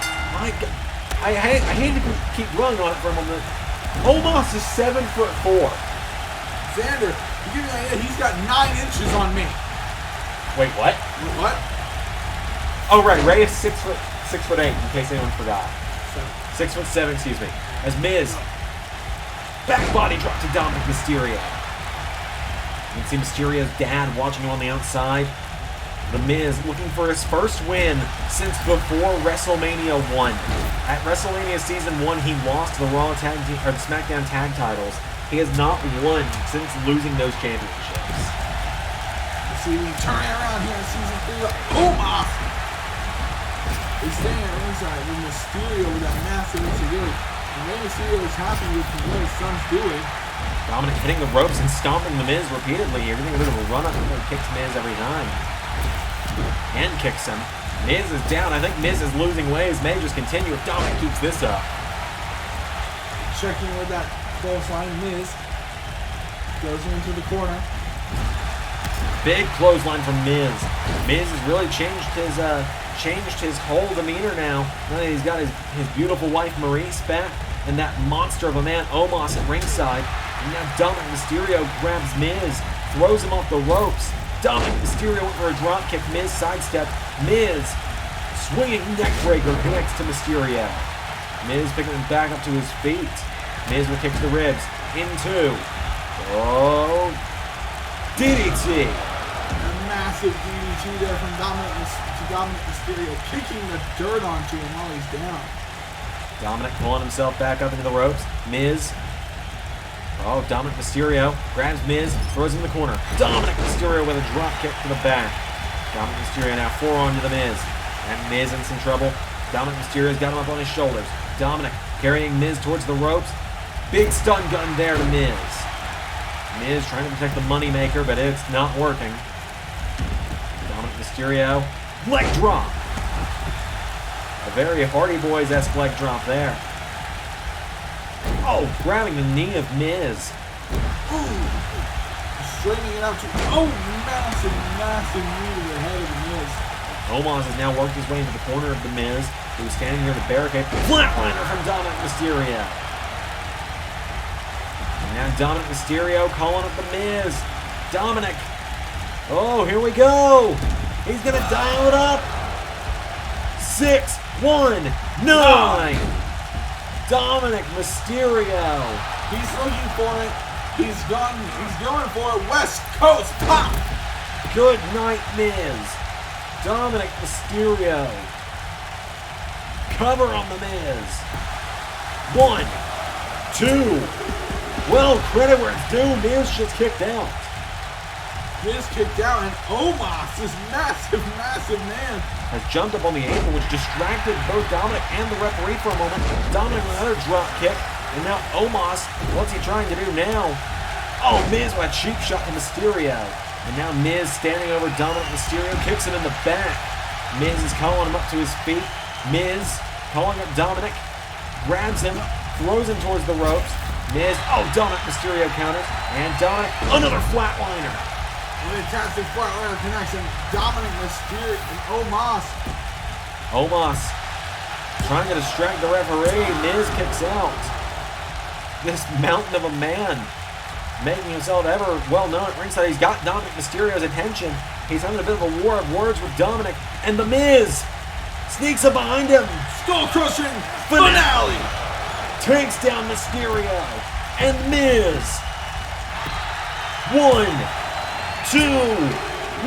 I hate to keep running on it for a moment. Omos is 7'4". Xander, you give me an idea, he's got 9 inches on me. Wait, what? What? Oh right, Ray is 6'8", in case anyone forgot. 6'7", excuse me. As Miz back body drop to Dominic Mysterio. You can see Mysterio's dad watching him on the outside. The Miz looking for his first win since before WrestleMania 1. At WrestleMania Season 1, he lost the Raw Tag Team or the SmackDown Tag titles. He has not won since losing those championships. See, turning around here in Season 3. Omos is staying inside with Mysterio with that massive insecurity. And Rey Mysterio is happy with what his son's doing. Dominic hitting the ropes and stomping the Miz repeatedly. Everything a bit of a run-up. He kicks Miz every time. And kicks him. Miz is down. I think Miz is losing ways. May just continue if Dominic keeps this up. Checking with that clothesline, Miz goes into the corner. Big clothesline from Miz. Miz has really changed his whole demeanor now. Now that he's got his beautiful wife Maurice back and that monster of a man Omos at ringside. And now Dominic Mysterio grabs Miz, throws him off the ropes. Dominic Mysterio went for a dropkick. Miz sidestep. Miz swinging neckbreaker connects to Mysterio. Miz picking him back up to his feet. Miz will kick to the ribs. Into. Oh. DDT. A massive DDT there from Dominic Mysterio, kicking the dirt onto him while he's down. Dominic pulling himself back up into the ropes. Miz. Oh, Dominic Mysterio grabs Miz, throws him in the corner. Dominic Mysterio with a drop kick to the back. Dominic Mysterio now forearm to the Miz. And Miz in some trouble. Dominic Mysterio's got him up on his shoulders. Dominic carrying Miz towards the ropes. Big stun gun there to Miz. Miz trying to protect the moneymaker, but it's not working. Dominic Mysterio, leg drop. A very Hardy Boys-esque leg drop there. Oh, grabbing the knee of Miz. Straightening it out to, massive knee to the head of the Miz. Omos has now worked his way into the corner of the Miz, who's standing near the barricade. Flatliner from Dominic Mysterio. And now Dominic Mysterio calling up the Miz. Dominic. Oh, here we go. He's going to dial it up. 6, 1, 9. Dominic Mysterio. He's looking for it. He's going for it. West Coast pop. Good night, Miz. Dominic Mysterio. Cover on the Miz. 1, 2. Well, credit where it's due. Miz just kicked out. Miz kicked out, and Omos, this massive, massive man, has jumped up on the apron, which distracted both Dominic and the referee for a moment. Dominic with another drop kick, and now Omos, what's he trying to do now? Oh, Miz with a cheap shot to Mysterio. And now Miz standing over Dominic Mysterio, kicks him in the back. Miz is calling him up to his feet. Miz calling up Dominic, grabs him, throws him towards the ropes. Miz, oh, Dominic Mysterio counters, and Dominic, another flatliner. fantastic flatliner connection. Dominic Mysterio and Omos. Omos trying to distract the referee. Miz kicks out. This mountain of a man, making himself ever well known at ringside. He's got Dominic Mysterio's attention. He's having a bit of a war of words with Dominic, and The Miz sneaks up behind him. Skull-crushing finale. Takes down Mysterio, and Miz. 1, 2,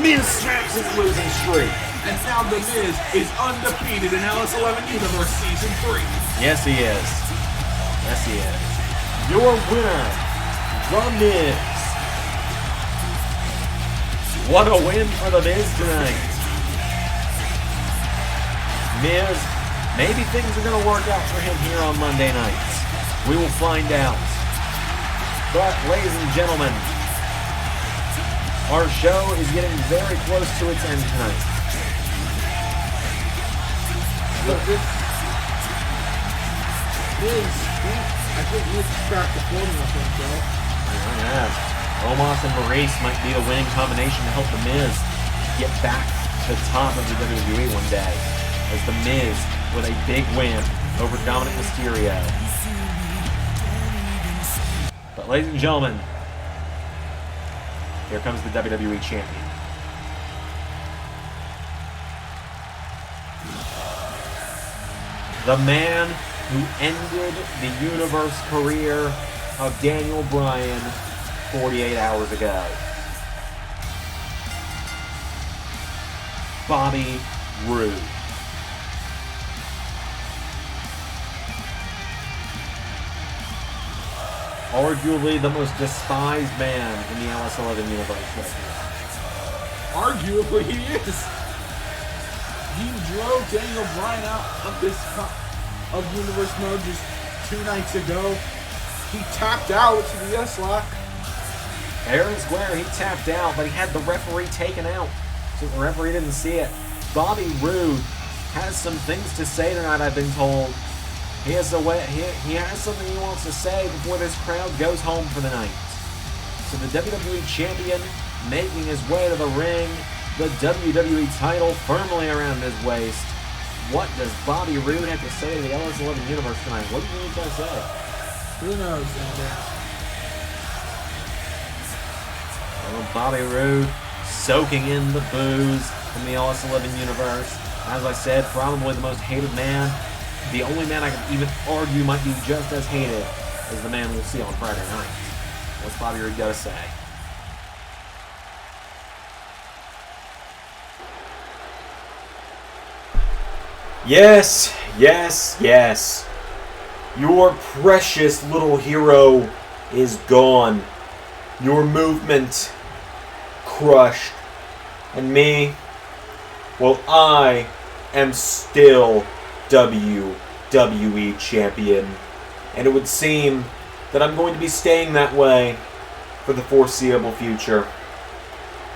Miz snaps his losing streak. And now The Miz is undefeated in LS11 Universe Season 3. Yes, he is. Yes, he is. Your winner, The Miz. What a win for The Miz tonight. Miz, maybe things are going to work out for him here on Monday nights. We will find out. But, ladies and gentlemen, our show is getting very close to its end tonight. Look, this Miz, I think Miz cracked the formula for himself. Yeah. Omos and Maurice might be the winning combination to help The Miz get back to the top of the WWE one day. As The Miz with a big win over Dominic Mysterio. But ladies and gentlemen, here comes the WWE Champion. The man who ended the Universe career of Daniel Bryan 48 hours ago. Bobby Roode. Arguably the most despised man in the LS11 Universe right now. Arguably, he is. He drove Daniel Bryan out of Universe mode just 2 nights ago. He tapped out to the S-Lock. Fair and square, he tapped out, but he had the referee taken out, so the referee didn't see it. Bobby Roode has some things to say tonight, I've been told. He has he has something he wants to say before this crowd goes home for the night. So the WWE Champion making his way to the ring, the WWE title firmly around his waist. What does Bobby Roode have to say to the LS11 Universe tonight? What do you think he's going to say? Who knows, man? Well, Bobby Roode soaking in the booze from the LS11 Universe. As I said, probably the most hated man. The only man I could even argue might be just as hated as the man we'll see on Friday night. What's Bobby Roode got to say? Yes, yes, yes. Your precious little hero is gone. Your movement crushed. And me, well, I am still WWE Champion. And it would seem that I'm going to be staying that way for the foreseeable future.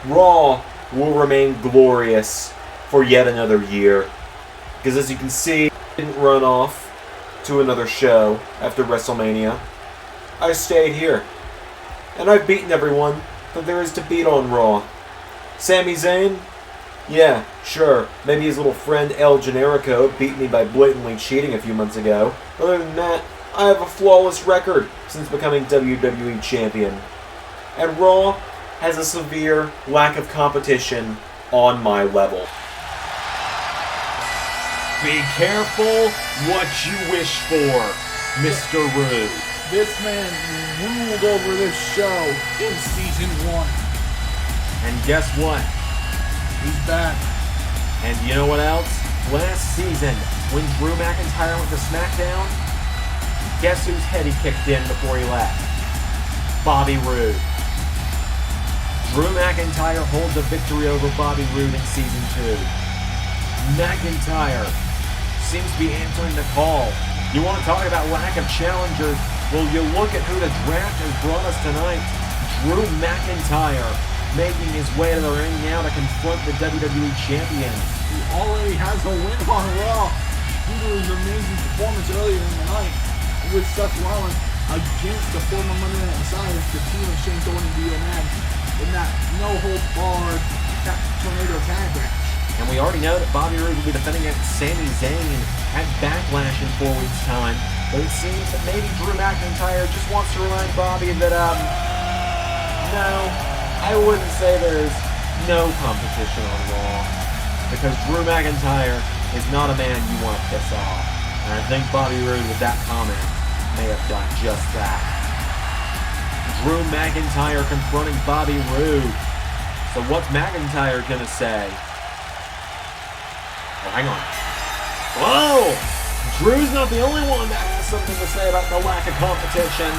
Raw will remain glorious for yet another year. Because as you can see, I didn't run off to another show after WrestleMania. I stayed here. And I've beaten everyone that there is to beat on Raw. Sami Zayn? Yeah, sure. Maybe his little friend El Generico beat me by blatantly cheating a few months ago. Other than that, I have a flawless record since becoming WWE Champion. And Raw has a severe lack of competition on my level. Be careful what you wish for, Mr. Roode. This man ruled over this show in Season 1. And guess what? He's back. And you know what else? Last season, when Drew McIntyre went to SmackDown, guess whose head he kicked in before he left? Bobby Roode. Drew McIntyre holds a victory over Bobby Roode in Season 2. McIntyre seems to be answering the call. You want to talk about lack of challengers? Well, you look at who the draft has brought us tonight. Drew McIntyre making his way to the ring now to confront the WWE Champion. He already has a win on Raw due to his amazing performance earlier in the night with Seth Rollins against the former Monday Night Messiah, the team of Shane Thorne and Dio Madden, in that no-holds-barred tornado tag match. And we already know that Bobby Roode will be defending against Sami Zayn at Backlash in 4 weeks' time. But it seems that maybe Drew McIntyre just wants to remind Bobby that, no, I wouldn't say there's no competition on Raw. Because Drew McIntyre is not a man you want to piss off. And I think Bobby Roode, with that comment, may have done just that. Drew McIntyre confronting Bobby Roode. So what's McIntyre gonna say? Oh, hang on. Whoa! Drew's not the only one that has something to say about the lack of competition.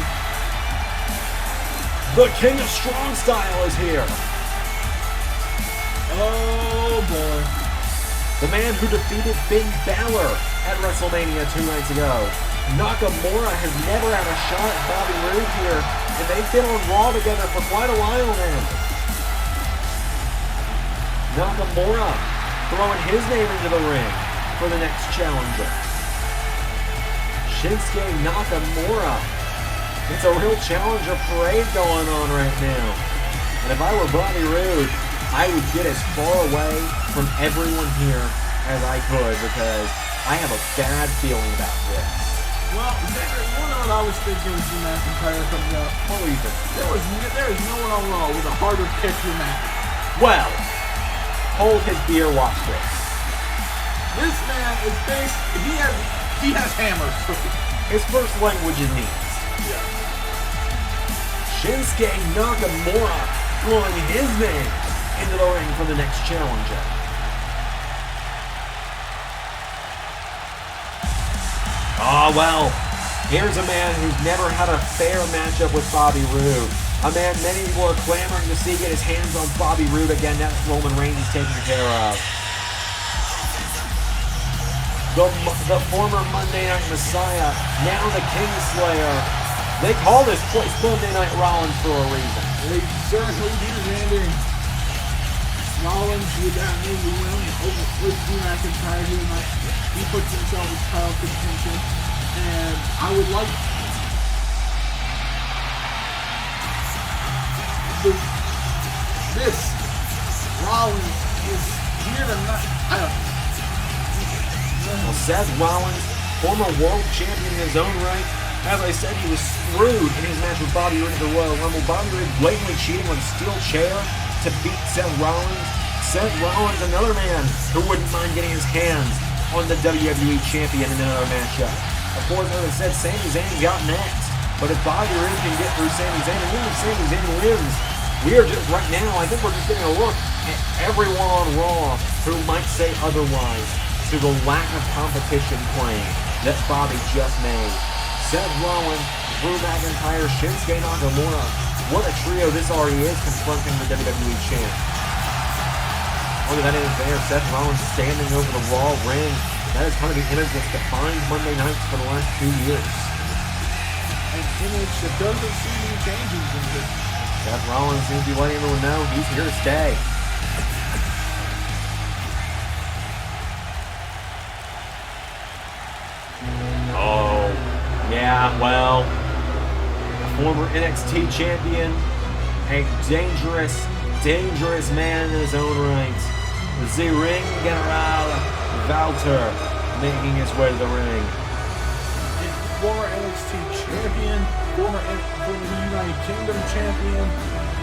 The King of Strong Style is here. Oh boy. The man who defeated Finn Balor at WrestleMania 2 nights ago. Nakamura has never had a shot at Bobby Roode here, and they've been on Raw together for quite a while now. Nakamura throwing his name into the ring for the next challenger. Shinsuke Nakamura. It's a real challenger parade going on right now. And if I were Bobby Roode, I would get as far away from everyone here as I could, because I have a bad feeling about this. Well, Xander, you know what I was thinking with Drew McIntyre coming up? What were you thinking? There is no one on Raw with a harder kick than that. Well, hold his beer, watch this. This man is he has hammers. His first language is knees. Yeah. Shinsuke Nakamura throwing his name into the ring for the next challenger. Oh, well, here's a man who's never had a fair matchup with Bobby Roode. A man many people are clamoring to see get his hands on Bobby Roode again now that Roman Reigns is taken care of. The former Monday Night Messiah, now the Kingslayer. They call this place Monday Night Rollins for a reason. They certainly do, Xander. Rollins with that amazing win over Drew McIntyre here tonight. He puts himself in title contention, and I would like this Rollins is here tonight. I don't know. Well, Seth Rollins, former world champion in his own right, as I said, he was screwed in his match with Bobby Roode at the Royal Rumble. Bobby Roode blatantly cheating with a steel chair to beat Seth Rollins. Seth Rollins, another man who wouldn't mind getting his hands on the WWE Champion in another matchup. Of course, as I said, Sami Zayn got next. But if Bobby Roode can get through Sami Zayn, and even if Sami Zayn wins, we are just, right now, I think we're just getting a look at everyone on Raw who might say otherwise to the lack of competition claim that Bobby just made. Seth Rollins, Drew McIntyre, Shinsuke Nakamura. What a trio this already is confronting the WWE Champ. Look at that image there, Seth Rollins standing over the Raw ring. That is kind of the image that's defined Monday nights for the last 2 years. An image that doesn't seem to be changing from this. Seth Rollins seems to be letting everyone know he's here to stay. Oh, yeah, well, former NXT champion, a dangerous man in his own right. The Ring General Walter making his way to the ring. Former NXT champion, former United Kingdom champion,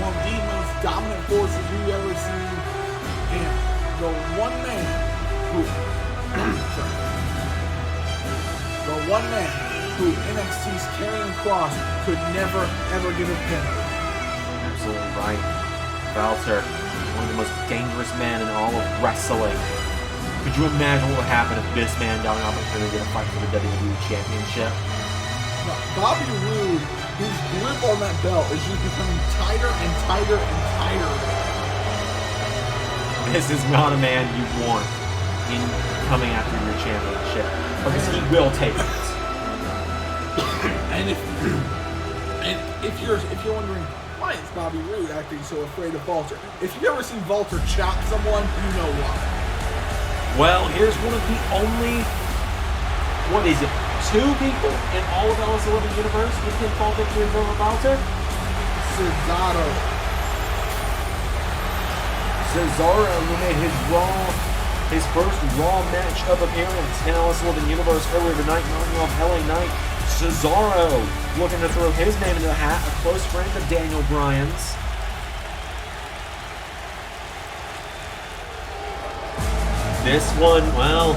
one of the most dominant forces we've ever seen, and the one man who NXT's Karrion Kross could never ever give a pin. Absolutely right. Walter, one of the most dangerous men in all of wrestling. Could you imagine what would happen if this man got an opportunity to fight for the WWE Championship? Bobby Roode, whose grip on that belt is just becoming tighter and tighter and tighter. This is not a man you want in coming after your championship, because he will take it. And if you're wondering why is Bobby Roode acting so afraid of Walter, if you've ever seen Walter chop someone, you know why. Well, here's one of the only, what is it, 2 people in all of LS11 Universe with pinfall victories over Walter? Cesaro, who made his first Raw match of appearance in LS11 Universe earlier tonight, knocking off LA Knight. Cesaro looking to throw his name into the hat, a close friend of Daniel Bryan's. This one, well,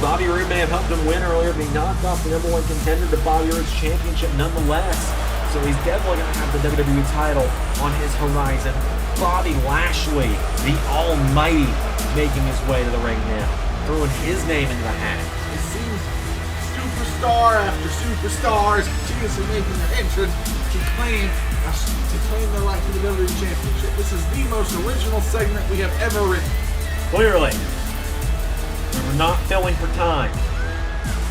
Bobby Roode may have helped him win earlier, but he knocked off the #1 contender to Bobby Roode's championship nonetheless. So he's definitely going to have the WWE title on his horizon. Bobby Lashley, the almighty, making his way to the ring now, throwing his name into the hat. It seems superstar after superstars continuously making their entrance to claim the right to the WWE Championship. This is the most original segment we have ever written. Clearly, we're not filling for time.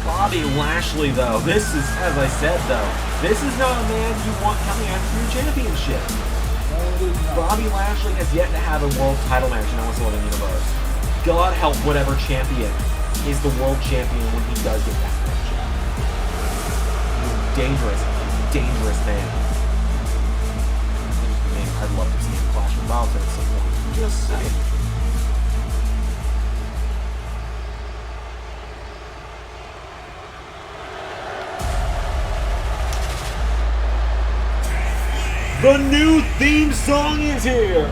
Bobby Lashley, though, this is, as I said, though, this is not a man you want coming after your championship. Bobby Lashley has yet to have a world title match in LS11 Universe. God help whatever champion is the world champion when he does get that match. Dangerous, dangerous man. Man, I'd love to see him clash with Walter at some point. Just saying. The new theme song is here!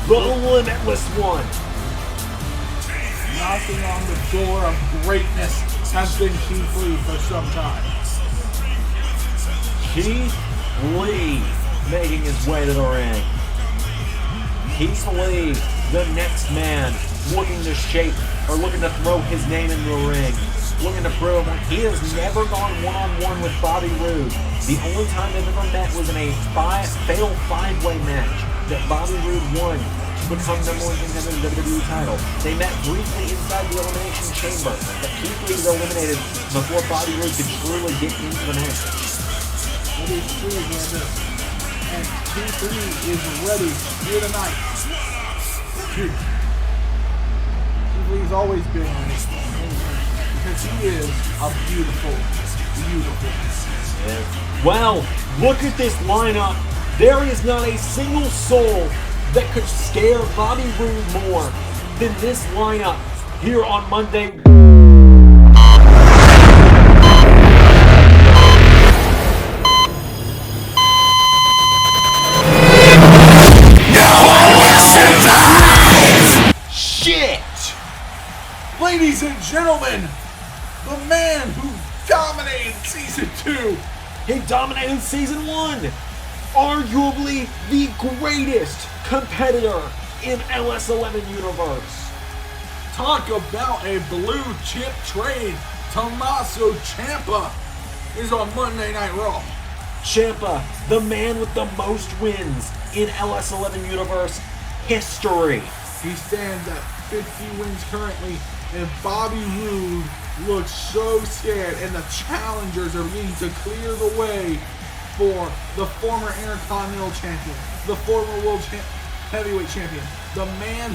The Limitless One! Knocking on the door of greatness has been Keith Lee for some time. Keith Lee making his way to the ring. Keith Lee, the next man, looking to throw his name into the ring. Looking to prove he has never gone one-on-one with Bobby Roode. The only time they've ever met was in a fatal 5-way match that Bobby Roode won to become #1 contender in the WWE title. They met briefly inside the Elimination Chamber, but Keith Lee was eliminated before Bobby Roode could truly get into the match. It is true, Xander. And Keith Lee is ready here tonight. Keith Lee's always been ready. Because he is a beautiful, beautiful. Yeah. Well, look at this lineup. There is not a single soul that could scare Bobby Roode more than this lineup here on Monday. Shit! Ladies and gentlemen, the man who dominated Season 2. He dominated Season 1. Arguably the greatest competitor in LS11 Universe. Talk about a blue chip trade. Tommaso Ciampa is on Monday Night Raw. Ciampa, the man with the most wins in LS11 Universe history. He stands at 50 wins currently, and Bobby Roode looks so scared, and the challengers are beginning to clear the way for the former Intercontinental Champion, the former World Heavyweight Champion, the man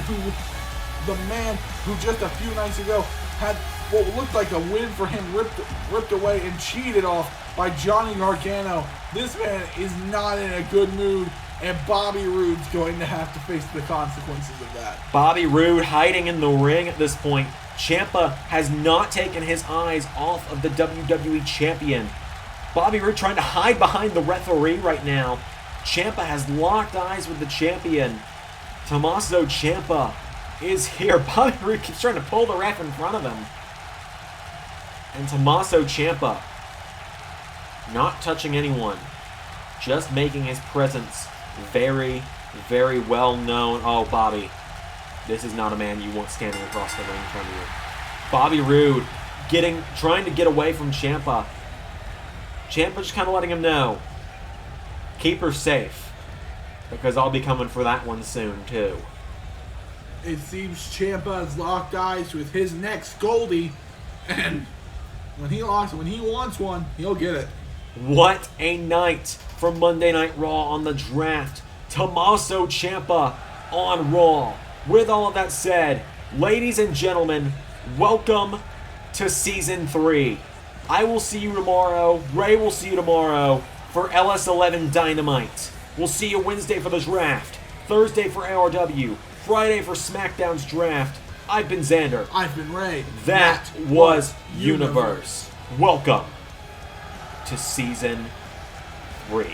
who just a few nights ago had what looked like a win for him ripped away and cheated off by Johnny Gargano. This man is not in a good mood, and Bobby Roode's going to have to face the consequences of that. Bobby Roode hiding in the ring at this point. Ciampa has not taken his eyes off of the WWE Champion. Bobby Roode trying to hide behind the referee right now. Ciampa has locked eyes with the champion. Tommaso Ciampa is here. Bobby Roode keeps trying to pull the ref in front of him. And Tommaso Ciampa not touching anyone. Just making his presence very, very well known. Oh, Bobby. This is not a man you want standing across the ring from you. Bobby Roode trying to get away from Ciampa. Ciampa just kind of letting him know, keep her safe, because I'll be coming for that one soon too. It seems Ciampa has locked eyes with his next Goldie, and when he wants one, he'll get it. What a night for Monday Night Raw on the draft. Tommaso Ciampa on Raw. With all of that said, ladies and gentlemen, welcome to Season 3. I will see you tomorrow. Ray will see you tomorrow for LS11 Dynamite. We'll see you Wednesday for the draft, Thursday for ARW, Friday for SmackDown's draft. I've been Xander. I've been Ray. That was Universe. Welcome to Season 3.